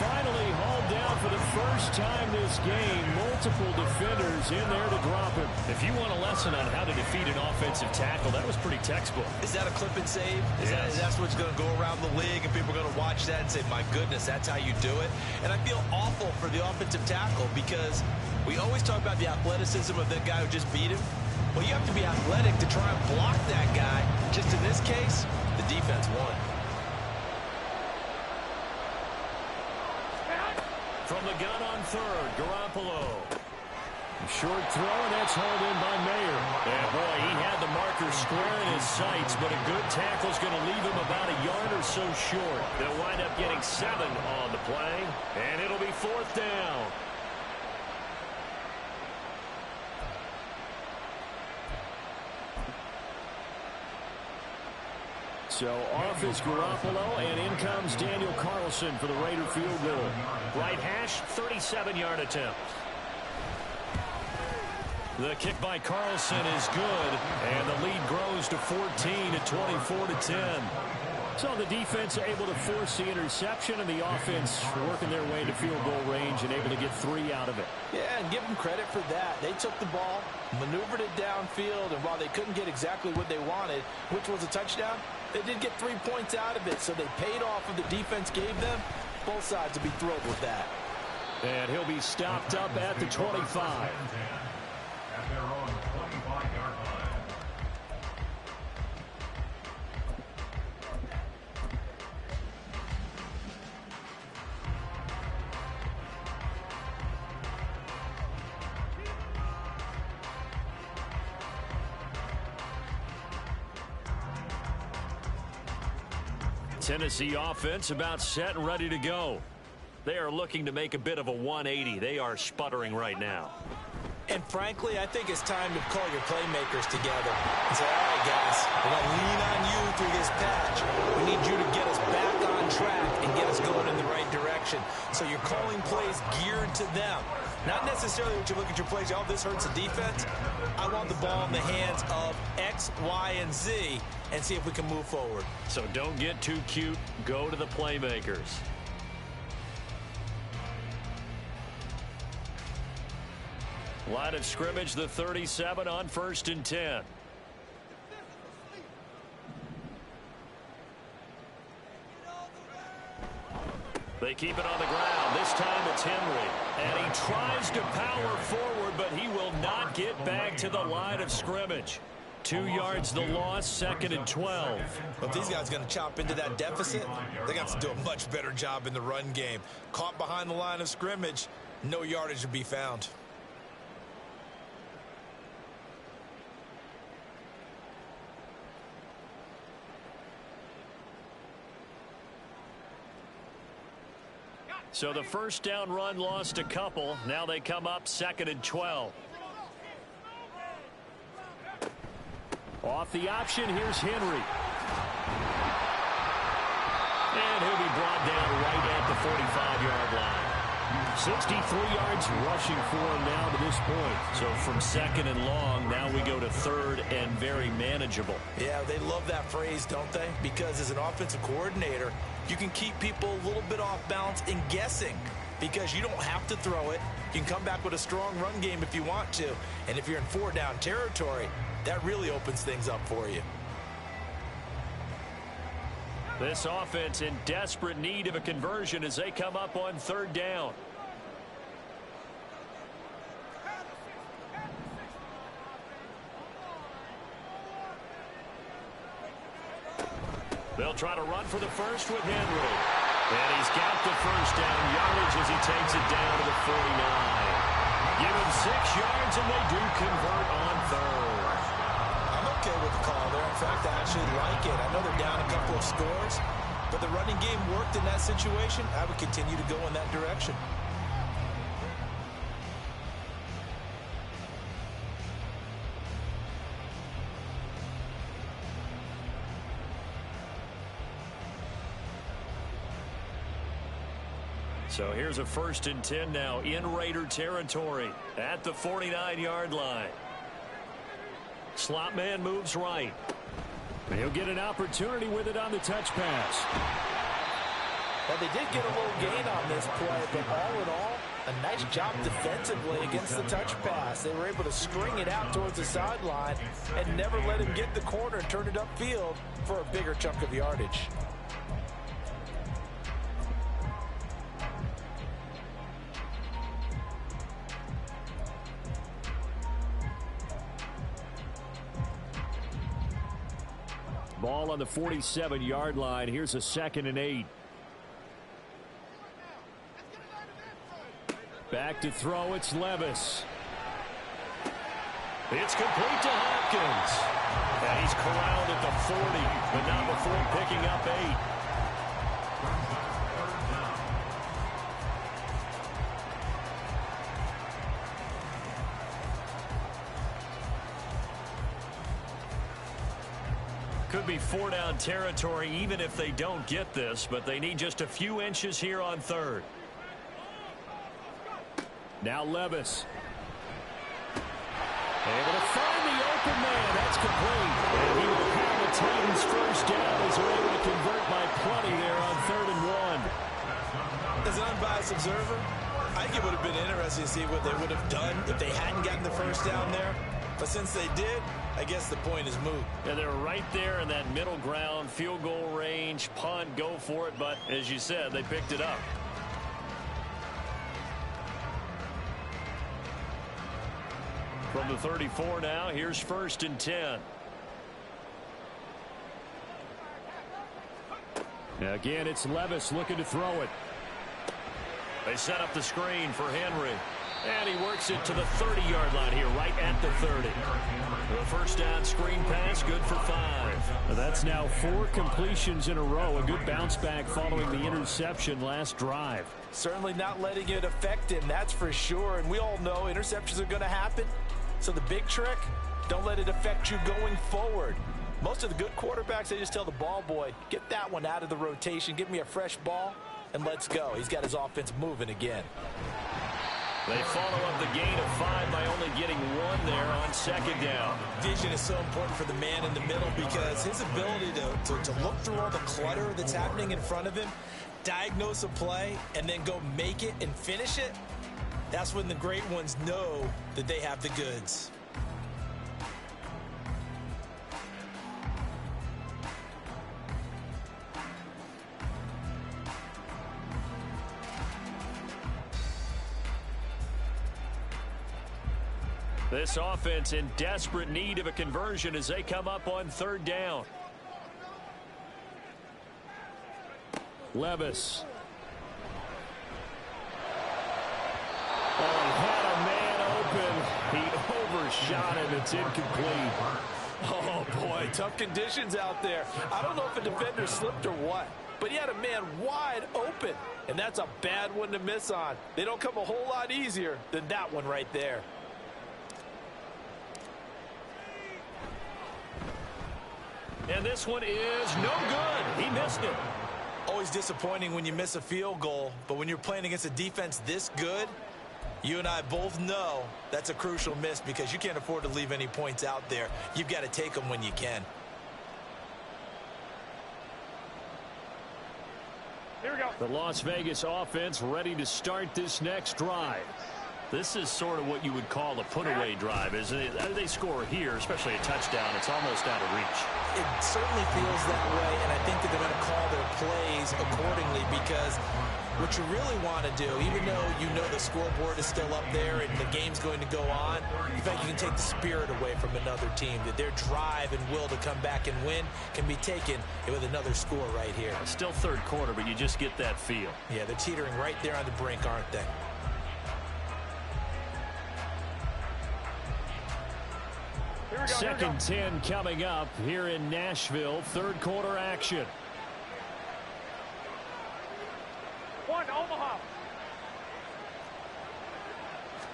Finally hauled down for the first time this game. Multiple defenders in there to drop him. If you want a lesson on how to defeat an offensive tackle, that was pretty textbook. Is that a clip and save? That's what's going to go around the league, and people are going to watch that and say, my goodness, that's how you do it? And I feel awful for the offensive tackle because we always talk about the athleticism of the guy who just beat him. Well, you have to be athletic to try and block that guy. Just in this case, the defense won. From the gun on 3rd, Garoppolo. Short throw, and that's hauled in by Mayer. And boy, he had the marker square in his sights, but a good tackle's going to leave him about a yard or so short. They'll wind up getting 7 on the play, and it'll be 4th down. So off is Garoppolo, and in comes Daniel Carlson for the Raider field goal. Right hash, 37-yard attempt. The kick by Carlson is good, and the lead grows to 14 at 24-10. So the defense able to force the interception, and the offense working their way to field goal range and able to get 3 out of it. Yeah, and give them credit for that. They took the ball, maneuvered it downfield, and while they couldn't get exactly what they wanted, which was a touchdown, they did get 3 points out of it, so they paid off what the defense gave them. Both sides will be thrilled with that. And he'll be stopped up at the 25. At their own 25-yard line. Tennessee offense about set and ready to go. They are looking to make a bit of a 180. They are sputtering right now. And frankly, I think it's time to call your playmakers together and say, all right, guys, we're going to lean on you through this patch. We need you to get us back on track and get us going in the right direction. So you're calling plays geared to them. Not necessarily what you look at your plays, oh, this hurts the defense. I want the ball in the hands of X, Y, and Z and see if we can move forward. So don't get too cute. Go to the playmakers. Line of scrimmage, the 37 on 1st and 10. They keep it on the ground. This time it's Henry. And he tries to power forward, but he will not get back to the line of scrimmage. 2 yards the loss, 2nd and 12. Well, if these guys are going to chop into that deficit, they got to do a much better job in the run game. Caught behind the line of scrimmage, no yardage to be found. So the first down run lost a couple. Now they come up 2nd and 12. Off the option, here's Henry. And he'll be brought down right at the 45-yard line. 63 yards rushing for him now to this point. So from 2nd and long, now we go to 3rd and very manageable. Yeah, they love that phrase, don't they? Because as an offensive coordinator, you can keep people a little bit off balance and guessing because you don't have to throw it. You can come back with a strong run game if you want to. And if you're in 4-down territory, that really opens things up for you. This offense in desperate need of a conversion as they come up on 3rd down. They'll try to run for the first with Henry. And he's got the first down yardage as he takes it down to the 49. Give him 6 yards and they do convert on 3rd. I'm okay with the call there. In fact, I actually like it. I know they're down a couple of scores, but the running game worked in that situation. I would continue to go in that direction. So here's a 1st and 10 now in Raider territory at the 49-yard line. Slot man moves right. And he'll get an opportunity with it on the touch pass. Well, they did get a little gain on this play, but all in all, a nice job defensively against the touch pass. They were able to string it out towards the sideline and never let him get the corner and turn it upfield for a bigger chunk of yardage. Ball on the 47-yard line. Here's a 2nd and 8. Back to throw. It's Levis. It's complete to Hopkins. And he's corralled at the 40, but not before picking up 8. Could be 4-down territory even if they don't get this, but they need just a few inches here on 3rd. Now Levis. Able to find the open man. That's complete. And he will have the Titans first down as they're able to convert by plenty there on 3rd and 1. As an unbiased observer, I think it would have been interesting to see what they would have done if they hadn't gotten the first down there. But since they did, I guess the point is moot. Yeah, they're right there in that middle ground, field goal range, punt, go for it. But as you said, they picked it up. From the 34 now, here's 1st and 10. Again, it's Levis looking to throw it. They set up the screen for Henry. And he works it to the 30-yard line here, right at the 30. The first down screen pass, good for 5. That's now 4 completions in a row. A good bounce back following the interception last drive. Certainly not letting it affect him, that's for sure. And we all know interceptions are going to happen. So the big trick, don't let it affect you going forward. Most of the good quarterbacks, they just tell the ball boy, get that one out of the rotation, give me a fresh ball, and let's go. He's got his offense moving again. They follow up the gain of 5 by only getting 1 there on 2nd down. Vision is so important for the man in the middle because his ability to look through all the clutter that's happening in front of him, diagnose a play, and then go make it and finish it, that's when the great ones know that they have the goods. This offense in desperate need of a conversion as they come up on 3rd down. Levis. Oh, he had a man open. He overshot it. It's incomplete. Oh, boy, tough conditions out there. I don't know if a defender slipped or what, but he had a man wide open, and that's a bad one to miss on. They don't come a whole lot easier than that one right there. And this one is no good. He missed it. Always disappointing when you miss a field goal, but when you're playing against a defense this good, you and I both know that's a crucial miss because you can't afford to leave any points out there. You've got to take them when you can. Here we go. The Las Vegas offense ready to start this next drive. This is sort of what you would call a put-away drive, isn't it? They score here, especially a touchdown. It's almost out of reach. It certainly feels that way, and I think that they're going to call their plays accordingly because what you really want to do, even though you know the scoreboard is still up there and the game's going to go on, you think you can take the spirit away from another team, that their drive and will to come back and win can be taken with another score right here. It's still 3rd quarter, but you just get that feel. Yeah, they're teetering right there on the brink, aren't they? Second 10 coming up here in Nashville. 3rd quarter action. One, Omaha.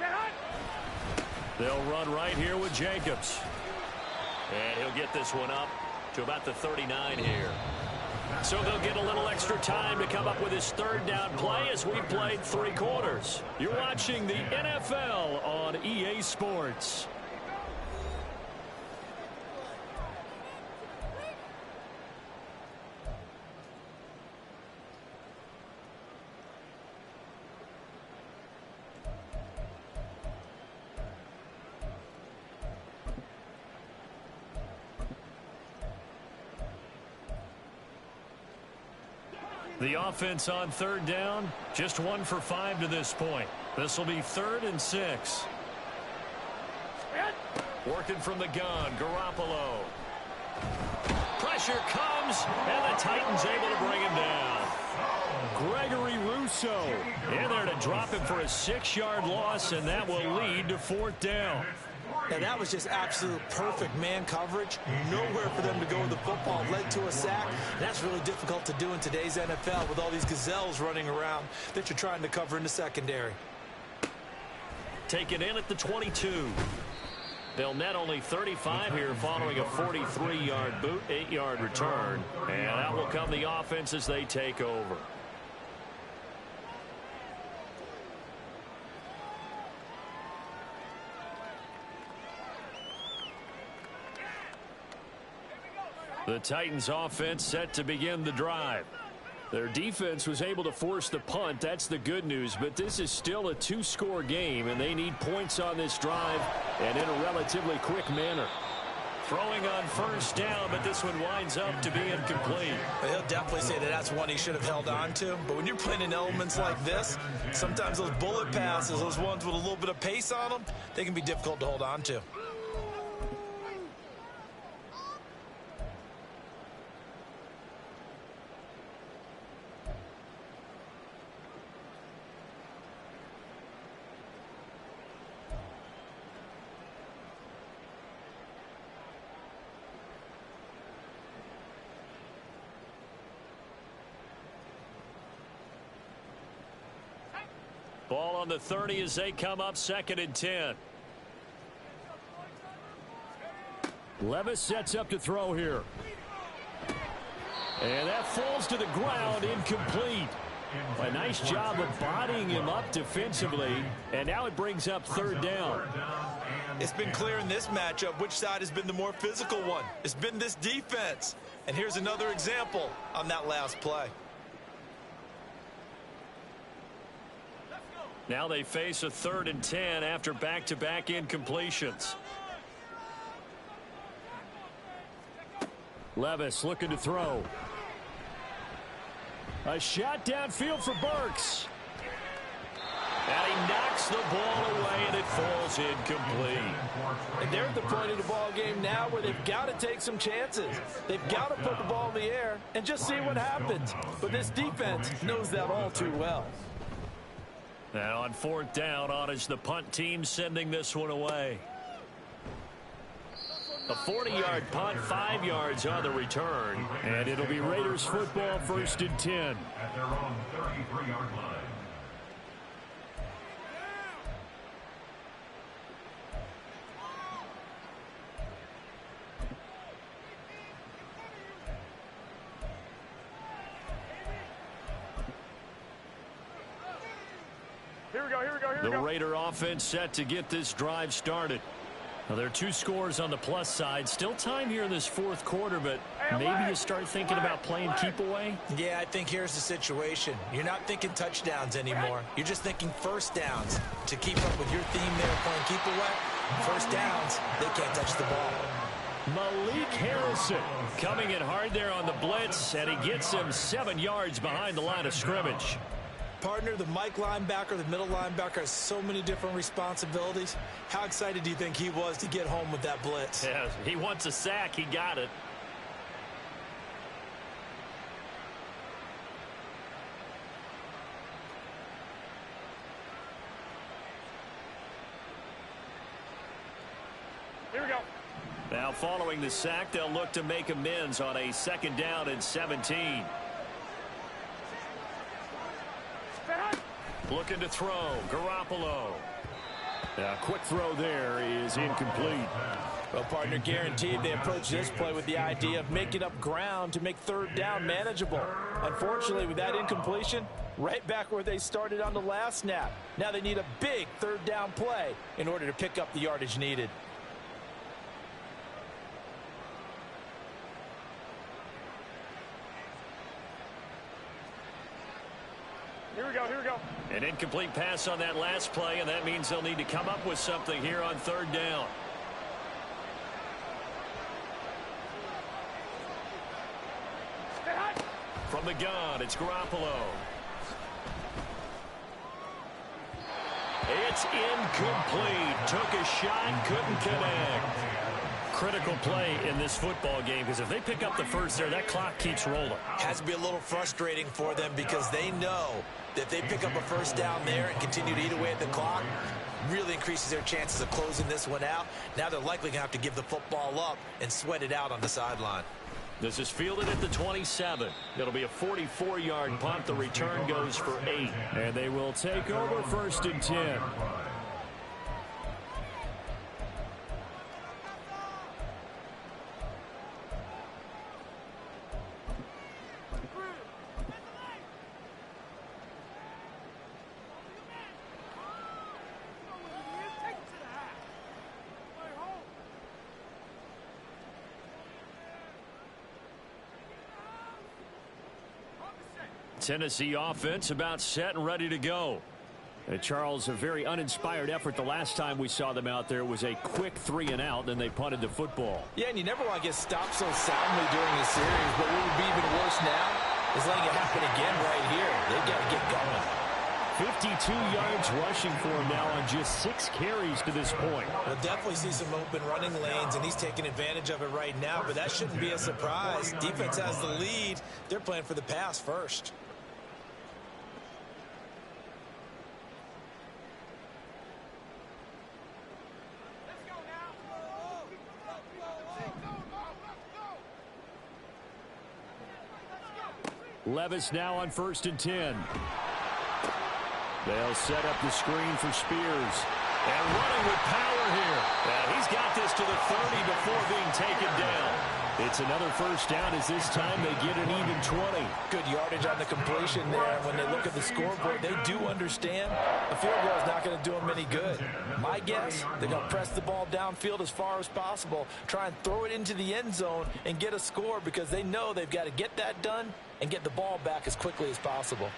Get hot. They'll run right here with Jacobs. And he'll get this one up to about the 39 here. So they'll get a little extra time to come up with his 3rd down play as we played 3 quarters. You're watching the NFL on EA Sports. The offense on 3rd down, just 1 for 5 to this point. This will be 3rd and 6. Working from the gun, Garoppolo. Pressure comes, and the Titans able to bring him down. Gregory Rousseau In there to drop him for a 6-yard loss, and that will lead to 4th down. And that was just absolute perfect man coverage. Nowhere for them to go with the football. Led to a sack. That's really difficult to do in today's NFL with all these gazelles running around that you're trying to cover in the secondary. Taken in at the 22. They'll net only 35 here following a 43-yard boot, 8-yard return. And out will come the offense as they take over. The Titans offense set to begin the drive. Their defense was able to force the punt. That's the good news, but this is still a 2-score game, and they need points on this drive and in a relatively quick manner. Throwing on first down, but this one winds up to be incomplete. But he'll definitely say that that's one he should have held on to. But when you're playing in elements like this, sometimes those bullet passes, those ones with a little bit of pace on them, they can be difficult to hold on to. Ball on the 30 as they come up 2nd and 10. Levis sets up to throw here. And that falls to the ground, incomplete. A nice job of bodying him up defensively, and now it brings up 3rd down. It's been clear in this matchup which side has been the more physical one. It's been this defense. And here's another example on that last play. Now they face a 3rd and 10 after back-to-back incompletions. Levis looking to throw. A shot downfield for Burks. And he knocks the ball away, and it falls incomplete. And they're at the point of the ball game now where they've got to take some chances. They've got to put the ball in the air and just see what happens. But this defense knows that all too well. Now on 4th down, on is the punt team sending this one away. A 40-yard punt, 5 yards on the return. And it'll be Raiders football, 1st and 10. At their own 33-yard line. Here we go, here we go, here we The go. Raider offense set to get this drive started. Now, there are 2 scores on the plus side. Still time here in this 4th quarter, but maybe you start thinking about playing keep away. Yeah, I think here's the situation. You're not thinking touchdowns anymore. You're just thinking first downs. To keep up with your theme there, playing keep away, first downs, they can't touch the ball. Malik Harrison Coming in hard there on the blitz, and he gets him 7 yards behind the line of scrimmage. Partner, the Mike linebacker, the middle linebacker has so many different responsibilities. How excited do you think he was to get home with that blitz? Yeah, he wants a sack. He got it. Here we go. Now following the sack, they'll look to make amends on a 2nd down and 17. Looking to throw. Garoppolo. A quick throw there is incomplete. Well, partner, guaranteed they approach this play with the idea of making up ground to make 3rd down manageable. Unfortunately, with that incompletion, right back where they started on the last snap. Now they need a big 3rd down play in order to pick up the yardage needed. Here we go, here we go. An incomplete pass on that last play, and that means they'll need to come up with something here on 3rd down. From the gun, it's Garoppolo. It's incomplete. Took a shot, couldn't connect. Critical play in this football game, because if they pick up the first there, that clock keeps rolling. Has to be a little frustrating for them because they know that if they pick up a first down there and continue to eat away at the clock, really increases their chances of closing this one out. Now they're likely going to have to give the football up and sweat it out on the sideline. This is fielded at the 27. It'll be a 44-yard punt. The return goes for 8. And they will take over 1st and 10. Tennessee offense about set and ready to go. Charles, a very uninspired effort the last time we saw them out there. It was a quick 3 and out, then they punted the football. Yeah, and you never want to get stopped so soundly during the series, but what would be even worse now is letting it happen again right here. They've got to get going. 52 yards rushing for him now on just 6 carries to this point. We'll definitely see some open running lanes, and he's taking advantage of it right now, but that shouldn't be a surprise. Defense has the lead. They're playing for the pass first. Levis now on 1st and 10. They'll set up the screen for Spears. And running with power here. He's got this to the 30 before being taken down. It's another first down as this time they get an even 20. Good yardage on the completion there. When they look at the scoreboard, they do understand a field goal is not going to do them any good. My guess, they're going to press the ball downfield as far as possible, try and throw it into the end zone and get a score because they know they've got to get that done and get the ball back as quickly as possible.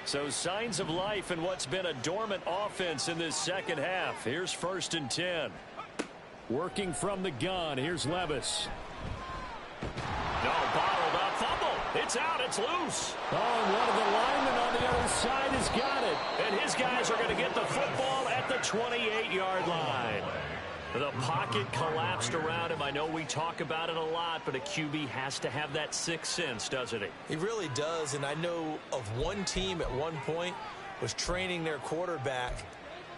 So signs of life in what's been a dormant offense in this second half. Here's 1st and 10. Working from the gun. Here's Levis. No, bottled up, fumble. It's out, it's loose. Oh, and one of the linemen on the other side has got it. And his guys are going to get the football at the 28-yard line. The pocket collapsed around him. I know we talk about it a lot, but a QB has to have that sixth sense, doesn't he? He really does, and I know of one team at one point was training their quarterback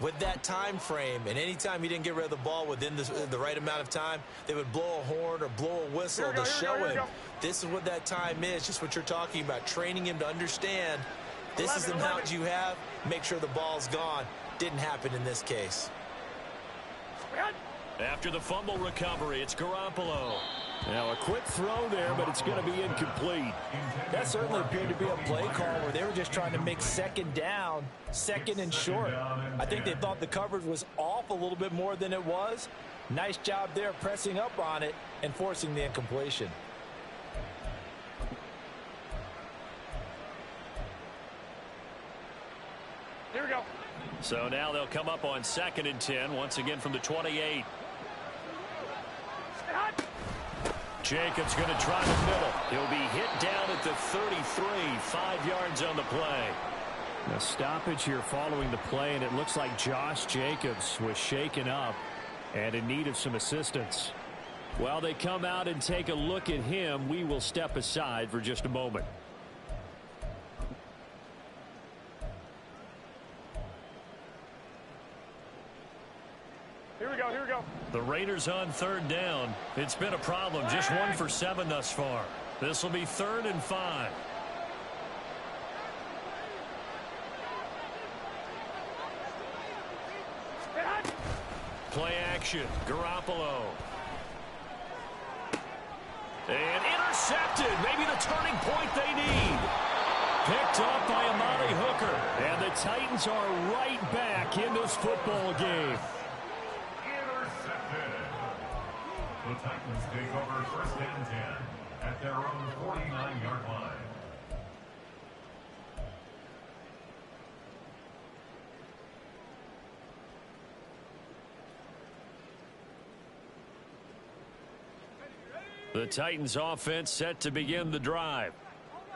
with that time frame, and anytime he didn't get rid of the ball within the right amount of time, they would blow a horn or blow a whistle to show him this is what that time is, just what you're talking about, training him to understand this is the amount you have, make sure the ball's gone. Didn't happen in this case. After the fumble recovery, it's Garoppolo. Now a quick throw there, but it's going to be incomplete. That certainly appeared to be a play call where they were just trying to make second down, second and short. I think they thought the coverage was off a little bit more than it was. Nice job there pressing up on it and forcing the incompletion. Here we go. So now they'll come up on 2nd and 10, once again from the 28. Jacobs going to try the middle. He'll be hit down at the 33, 5 yards on the play. A stoppage here following the play, and it looks like Josh Jacobs was shaken up and in need of some assistance. While they come out and take a look at him, we will step aside for just a moment. Here we go, here we go. The Raiders on 3rd down. It's been a problem. Just 1 for 7 thus far. This will be 3rd and 5. Play action. Garoppolo. And intercepted. Maybe the turning point they need. Picked up by Amari Hooker. And the Titans are right back in this football game. The Titans take over 1st and 10 at their own 49-yard line. The Titans offense set to begin the drive.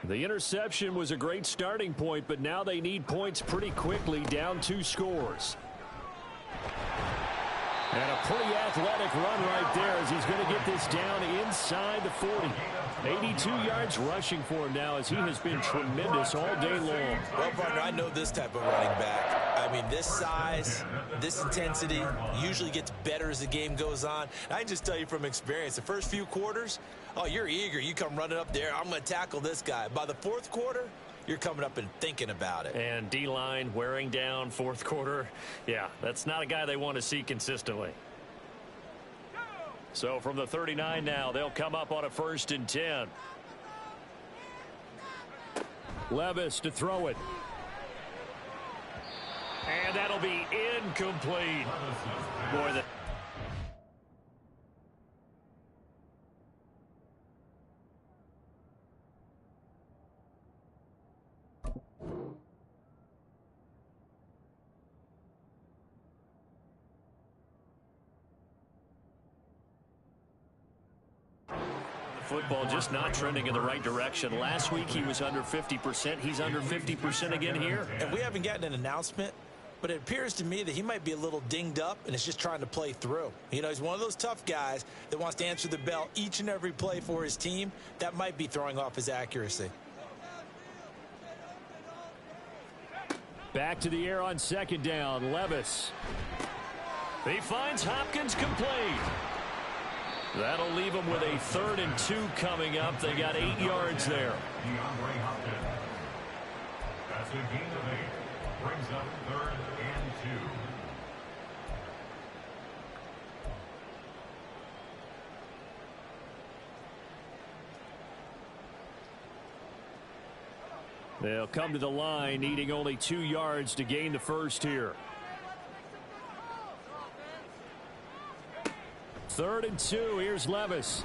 The interception was a great starting point, but now they need points pretty quickly, down 2 scores. And a pretty athletic run right there as he's going to get this down inside the 40. 82 yards rushing for him now as he has been tremendous all day long. Well, partner, I know this type of running back. I mean, this size, this intensity usually gets better as the game goes on. I can just tell you from experience, the first few quarters, oh, you're eager. You come running up there. I'm going to tackle this guy. By the 4th quarter, you're coming up and thinking about it. And D-line wearing down 4th quarter. Yeah, that's not a guy they want to see consistently. So from the 39 now, they'll come up on a 1st and 10. Levis to throw it. And that'll be incomplete. Boy, the football just not trending in the right direction. Last week he was under 50%. He's under 50% again here. And we haven't gotten an announcement, but it appears to me that he might be a little dinged up and is just trying to play through. You know, he's one of those tough guys that wants to answer the bell each and every play for his team. That might be throwing off his accuracy. Back to the air on second down. Levis. He finds Hopkins complete. That'll leave them with a 3rd and 2 coming up. They got 8 yards there. DeAndre Hopkins. That's a gain of 8. Brings up 3rd and 2. They'll come to the line needing only 2 yards to gain the first here. 3rd and 2. Here's Levis.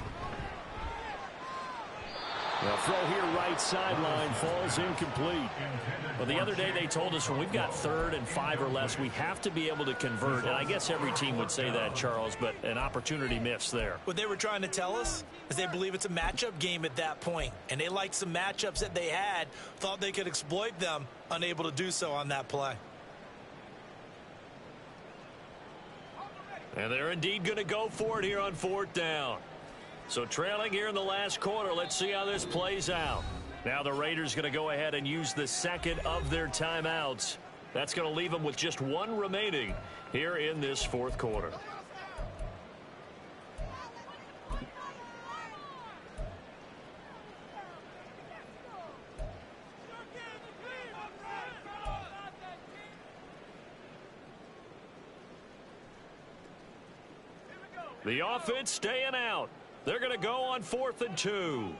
The throw here right sideline falls incomplete. Well, the other day they told us when we've got 3rd and 5 or less, we have to be able to convert. And I guess every team would say that, Charles, but an opportunity missed there. What they were trying to tell us is they believe it's a matchup game at that point, and they liked some matchups that they had, thought they could exploit them, unable to do so on that play. And they're indeed going to go for it here on 4th down. So trailing here in the last quarter, let's see how this plays out. Now the Raiders going to go ahead and use the second of their timeouts. That's going to leave them with just 1 remaining here in this 4th quarter. The offense staying out. They're going to go on 4th and 2.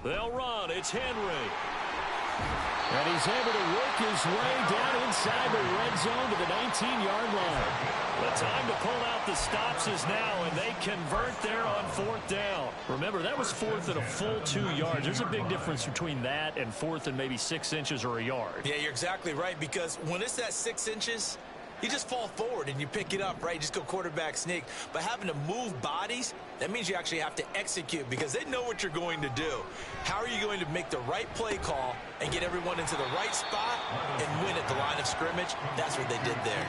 They'll run. It's Henry. And he's able to work his way down inside the red zone to the 19-yard line. The time to pull out the stops is now, and they convert there on 4th down. Remember, that was 4th and a full 2 yards. There's a big difference between that and 4th and maybe 6 inches or a yard. Yeah, you're exactly right, because when it's that 6 inches, you just fall forward and you pick it up, right? You just go quarterback sneak. But having to move bodies, that means you actually have to execute because they know what you're going to do. How are you going to make the right play call and get everyone into the right spot and win at the line of scrimmage? That's what they did there.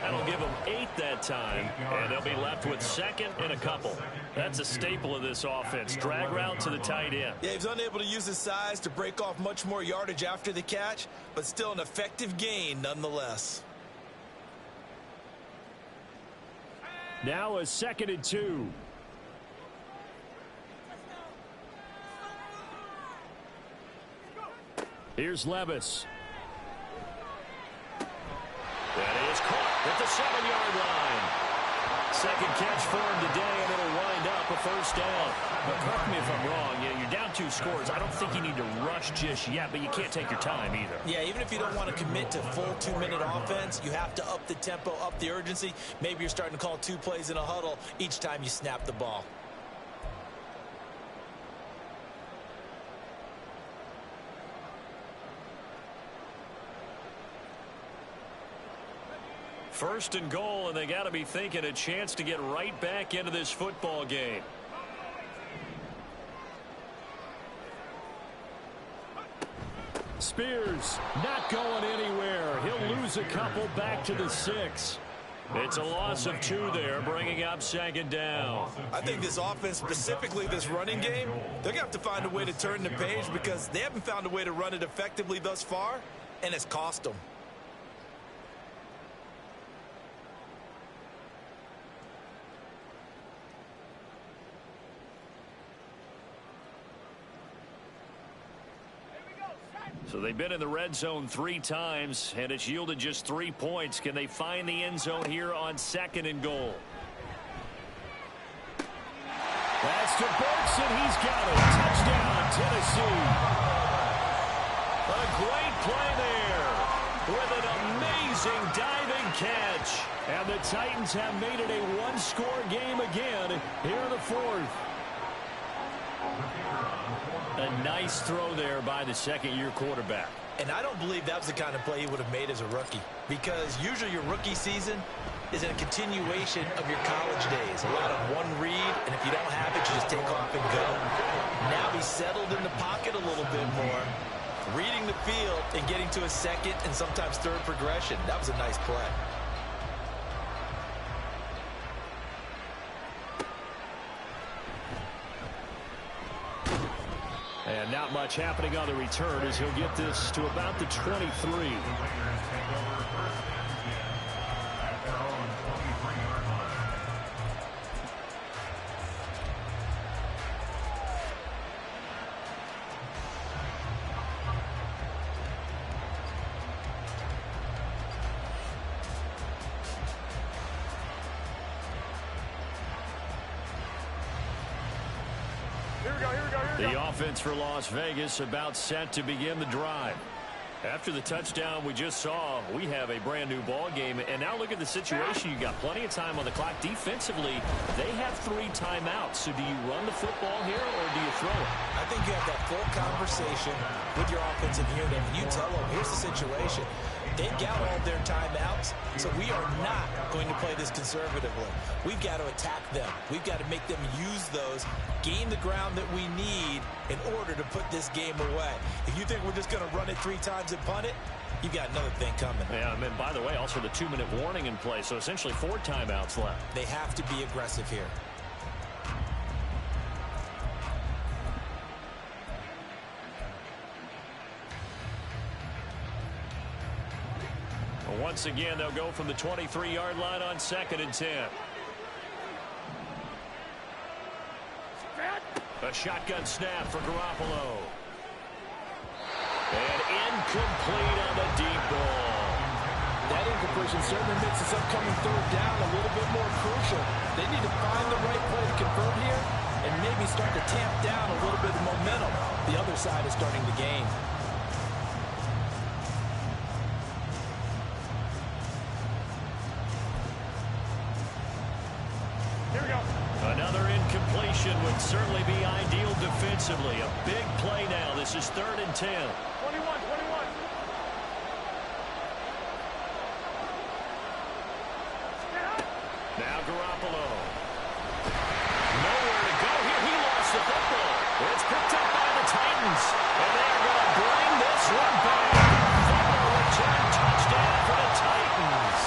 That'll give them 8 that time, and they'll be left with 2nd and a couple. That's a staple of this offense. Drag route to the tight end. Yeah, he's unable to use his size to break off much more yardage after the catch, but still an effective gain nonetheless. Now a 2nd and 2. Here's Levis. That is caught at the 7-yard line. Second catch for him today, and it'll wind up a 1st down. But correct me if I'm wrong. You're down 2 scores. I don't think you need to rush just yet, but you can't take your time either. Yeah, even if you don't want to commit to full 2-minute offense, you have to up the tempo, up the urgency. Maybe you're starting to call 2 plays in a huddle each time you snap the ball. First and goal, and they got to be thinking a chance to get right back into this football game. Spears not going anywhere. He'll lose a couple back to the 6. It's a loss of 2 there, bringing up 2nd down. I think this offense, specifically this running game, they're going to have to find a way to turn the page because they haven't found a way to run it effectively thus far, and it's cost them. So they've been in the red zone 3 times, and it's yielded just 3 points. Can they find the end zone here on 2nd and goal? That's to Burks, and he's got it. Touchdown, Tennessee. A great play there with an amazing diving catch. And the Titans have made it a one-score game again here in the 4th. A nice throw there by the second-year quarterback. And I don't believe that was the kind of play he would have made as a rookie, because usually your rookie season is a continuation of your college days. A lot of one read, and if you don't have it, you just take off and go. Now he's settled in the pocket a little bit more, reading the field and getting to a second and sometimes third progression. That was a nice play. And not much happening on the return as he'll get this to about the 23. The offense for Las Vegas about set to begin the drive. After the touchdown we just saw, we have a brand new ball game. And now look at the situation. You got plenty of time on the clock. Defensively, they have 3 timeouts. So do you run the football here or do you throw it? I think you have that full conversation with your offensive unit, and you tell them, here's the situation. They've got all their timeouts, so we are not going to play this conservatively. We've got to attack them. We've got to make them use those, gain the ground that we need in order to put this game away. If you think we're just going to run it 3 times and punt it, you've got another thing coming. Yeah, and by the way, also the 2-minute warning in play, so essentially 4 timeouts left. They have to be aggressive here. Once again, they'll go from the 23-yard line on 2nd and 10. A shotgun snap for Garoppolo. And incomplete on the deep ball. That incompletion certainly makes this upcoming 3rd down a little bit more crucial. They need to find the right play to convert here and maybe start to tamp down a little bit of momentum. The other side is starting to gain. Another incompletion would certainly be ideal defensively. A big play now. This is 3rd and 10. 21. Now Garoppolo. Nowhere to go here. He lost the football. It's picked up by the Titans. And they're going to bring this one back. Final return touchdown for the Titans.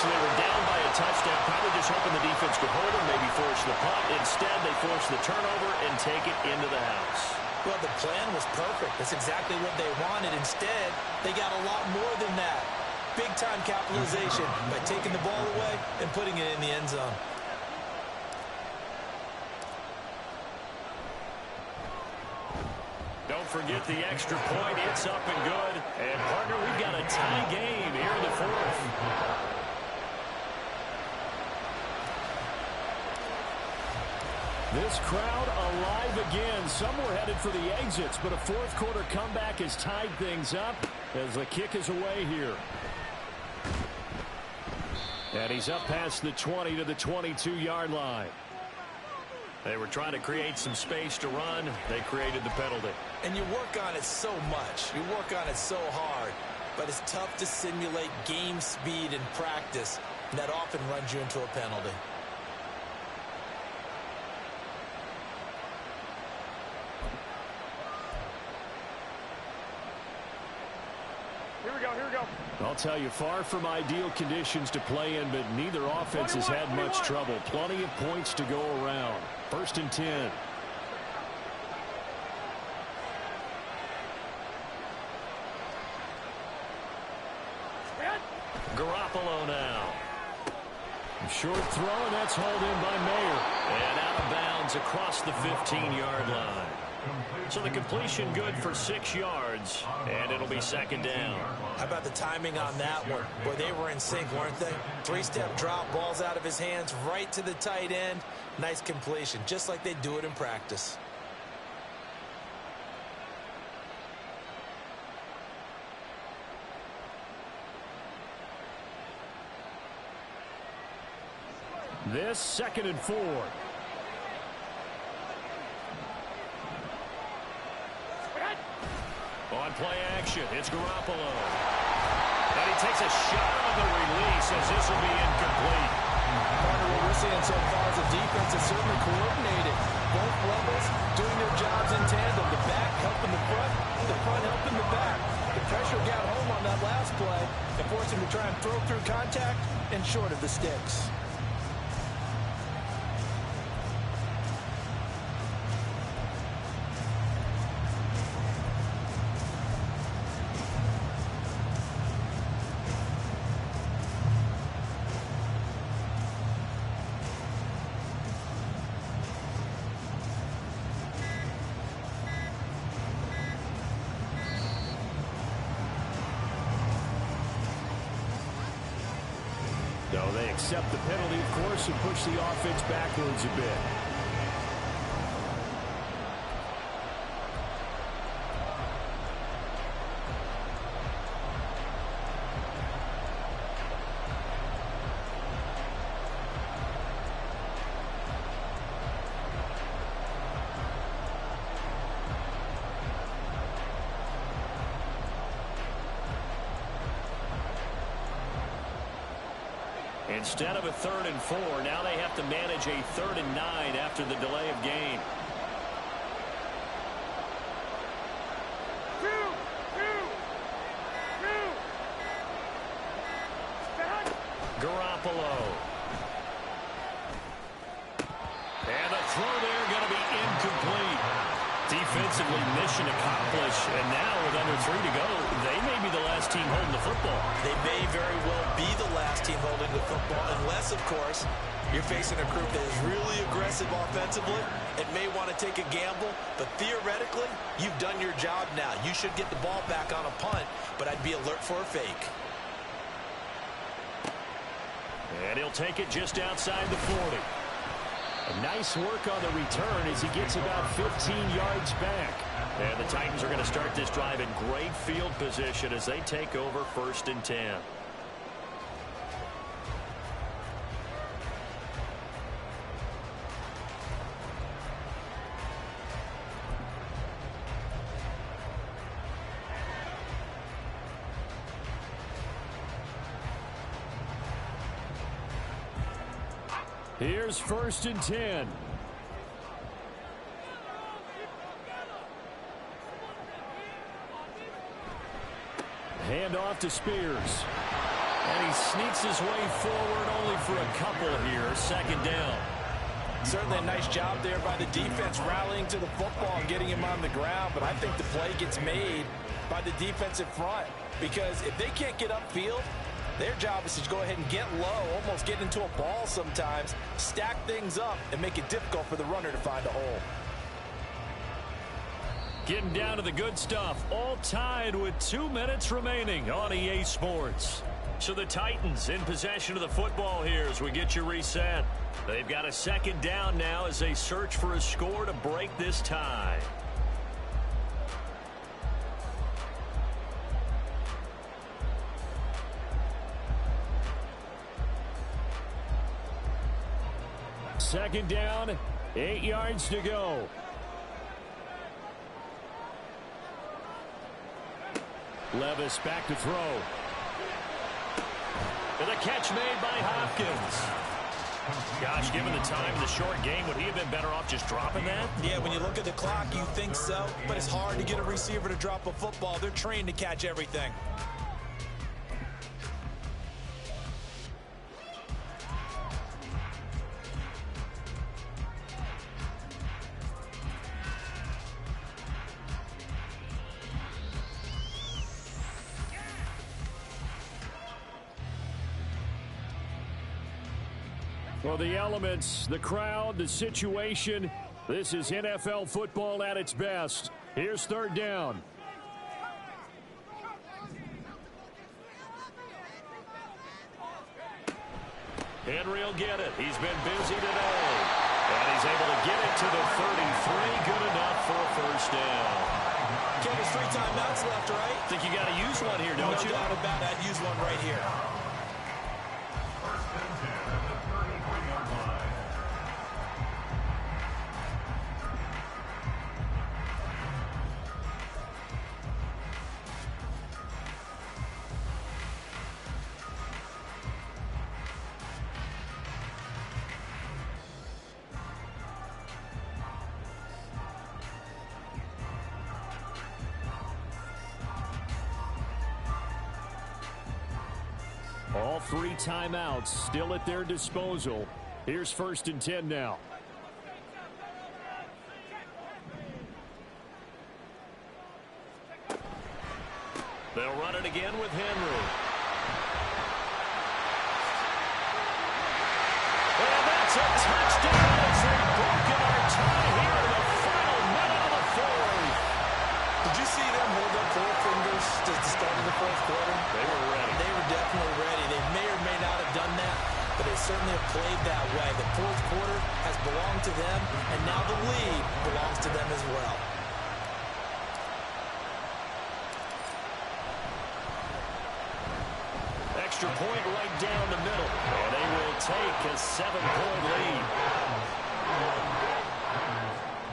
So they were down by a touchdown, probably just hoping the defense could hold them, maybe force the punt. Instead, they force the turnover and take it into the house. Well, the plan was perfect. That's exactly what they wanted. Instead, they got a lot more than that. Big-time capitalization by taking the ball away and putting it in the end zone. Don't forget the extra point. It's up and good. And, partner, we've got a tie game here in the 4th. This crowd alive again. Some were headed for the exits, but a 4th quarter comeback has tied things up as the kick is away here. And he's up past the 20 to the 22-yard line. They were trying to create some space to run. They created the penalty. And you work on it so much. You work on it so hard. But it's tough to simulate game speed in practice. And that often runs you into a penalty. Here we go. I'll tell you, far from ideal conditions to play in, but neither offense has had much trouble. Plenty of points to go around. 1st and 10. Garoppolo now. Short throw, and that's hauled in by Mayer. And out of bounds across the 15-yard line. So the completion good for 6 yards, and it'll be second down. How about the timing on that one? Boy, they were in sync, weren't they? 3-step drop, balls out of his hands, right to the tight end. Nice completion, just like they do it in practice. This 2nd and 4. On play action, it's Garoppolo. And he takes a shot on the release as this will be incomplete. Partner, what we're seeing so far is the defense is certainly coordinated. Both levels doing their jobs in tandem. The back helping the front helping the back. The pressure got home on that last play and forced him to try and throw through contact and short of the sticks. No, they accept the penalty, of course, and push the offense backwards a bit. Instead of a 3rd and 4, now they have to manage a 3rd and 9 after the delay of game. Garoppolo. And the throw there going to be incomplete. Defensively, mission accomplished. And now with under 3 to go, they may be the last team holding the football. They may very well be the last team holding the football, unless, of course, you're facing a group that is really aggressive offensively and may want to take a gamble. But theoretically, you've done your job now. You should get the ball back on a punt, but I'd be alert for a fake. And he'll take it just outside the 40. A nice work on the return as he gets about 15 yards back. And the Titans are going to start this drive in great field position as they take over 1st and 10. Here's 1st and 10. Hand off to Spears. And he sneaks his way forward only for a couple here. 2nd down. Certainly a nice job there by the defense rallying to the football and getting him on the ground. But I think the play gets made by the defensive front. Because if they can't get upfield, their job is to go ahead and get low, almost get into a ball sometimes, stack things up, and make it difficult for the runner to find a hole. Getting down to the good stuff, all tied with 2 minutes remaining on EA Sports. So the Titans in possession of the football here as we get you reset. They've got a 2nd down now as they search for a score to break this tie. Second down, 8 yards to go. Levis back to throw. And a catch made by Hopkins. Gosh, given the time in the short game, would he have been better off just dropping that? Yeah, when you look at the clock, you think so. But it's hard to get a receiver to drop a football. They're trained to catch everything. Well, the elements, the crowd, the situation, This is NFL football at its best. Here's third down. Henry will get it. He's been busy today. And he's able to get it to the 33. Good enough for a first down. Ken, there's 3 timeouts left, right? Think you got to use one here, don't you? No doubt about it. I'd use one right here. First and 10 at the 33-yard line. All 3 timeouts still at their disposal. Here's first and 10 now. They'll run it again with Henry. And that's a touchdown as they've broken our tie here in the final minute of the fourth. Did you see them hold up 4 fingers to the start of the fourth quarter? They were ready. They were definitely ready. They may or may not have done that, but they certainly have played that way. The fourth quarter has belonged to them, and now the lead belongs to them as well. Extra point right down the middle. And they will take a 7-point lead.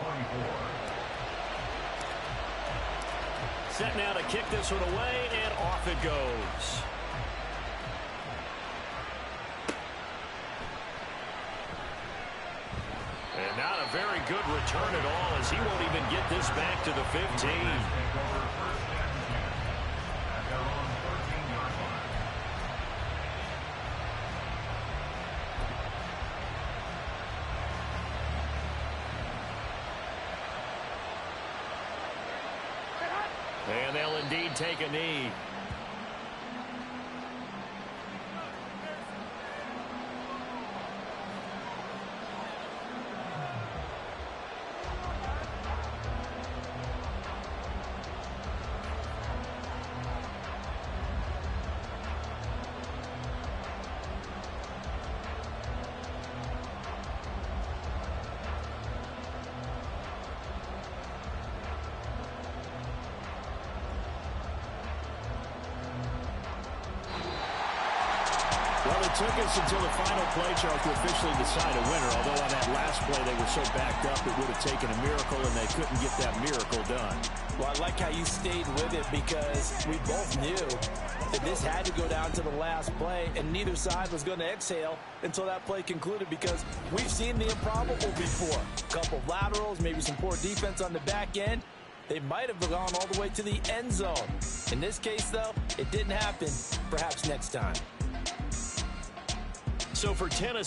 24. Set now to kick this one away, and off it goes. And not a very good return at all, as he won't even get this back to the 15. And they'll indeed take a knee. Well, it took us until the final play, Charles, to officially decide a winner. Although on that last play they were so backed up it would have taken a miracle, and they couldn't get that miracle done. Well, I like how you stayed with it, because we both knew that this had to go down to the last play, and neither side was going to exhale until that play concluded, because we've seen the improbable before. A couple of laterals, maybe some poor defense on the back end. They might have gone all the way to the end zone. In this case, though, it didn't happen. Perhaps next time. So for Tennessee,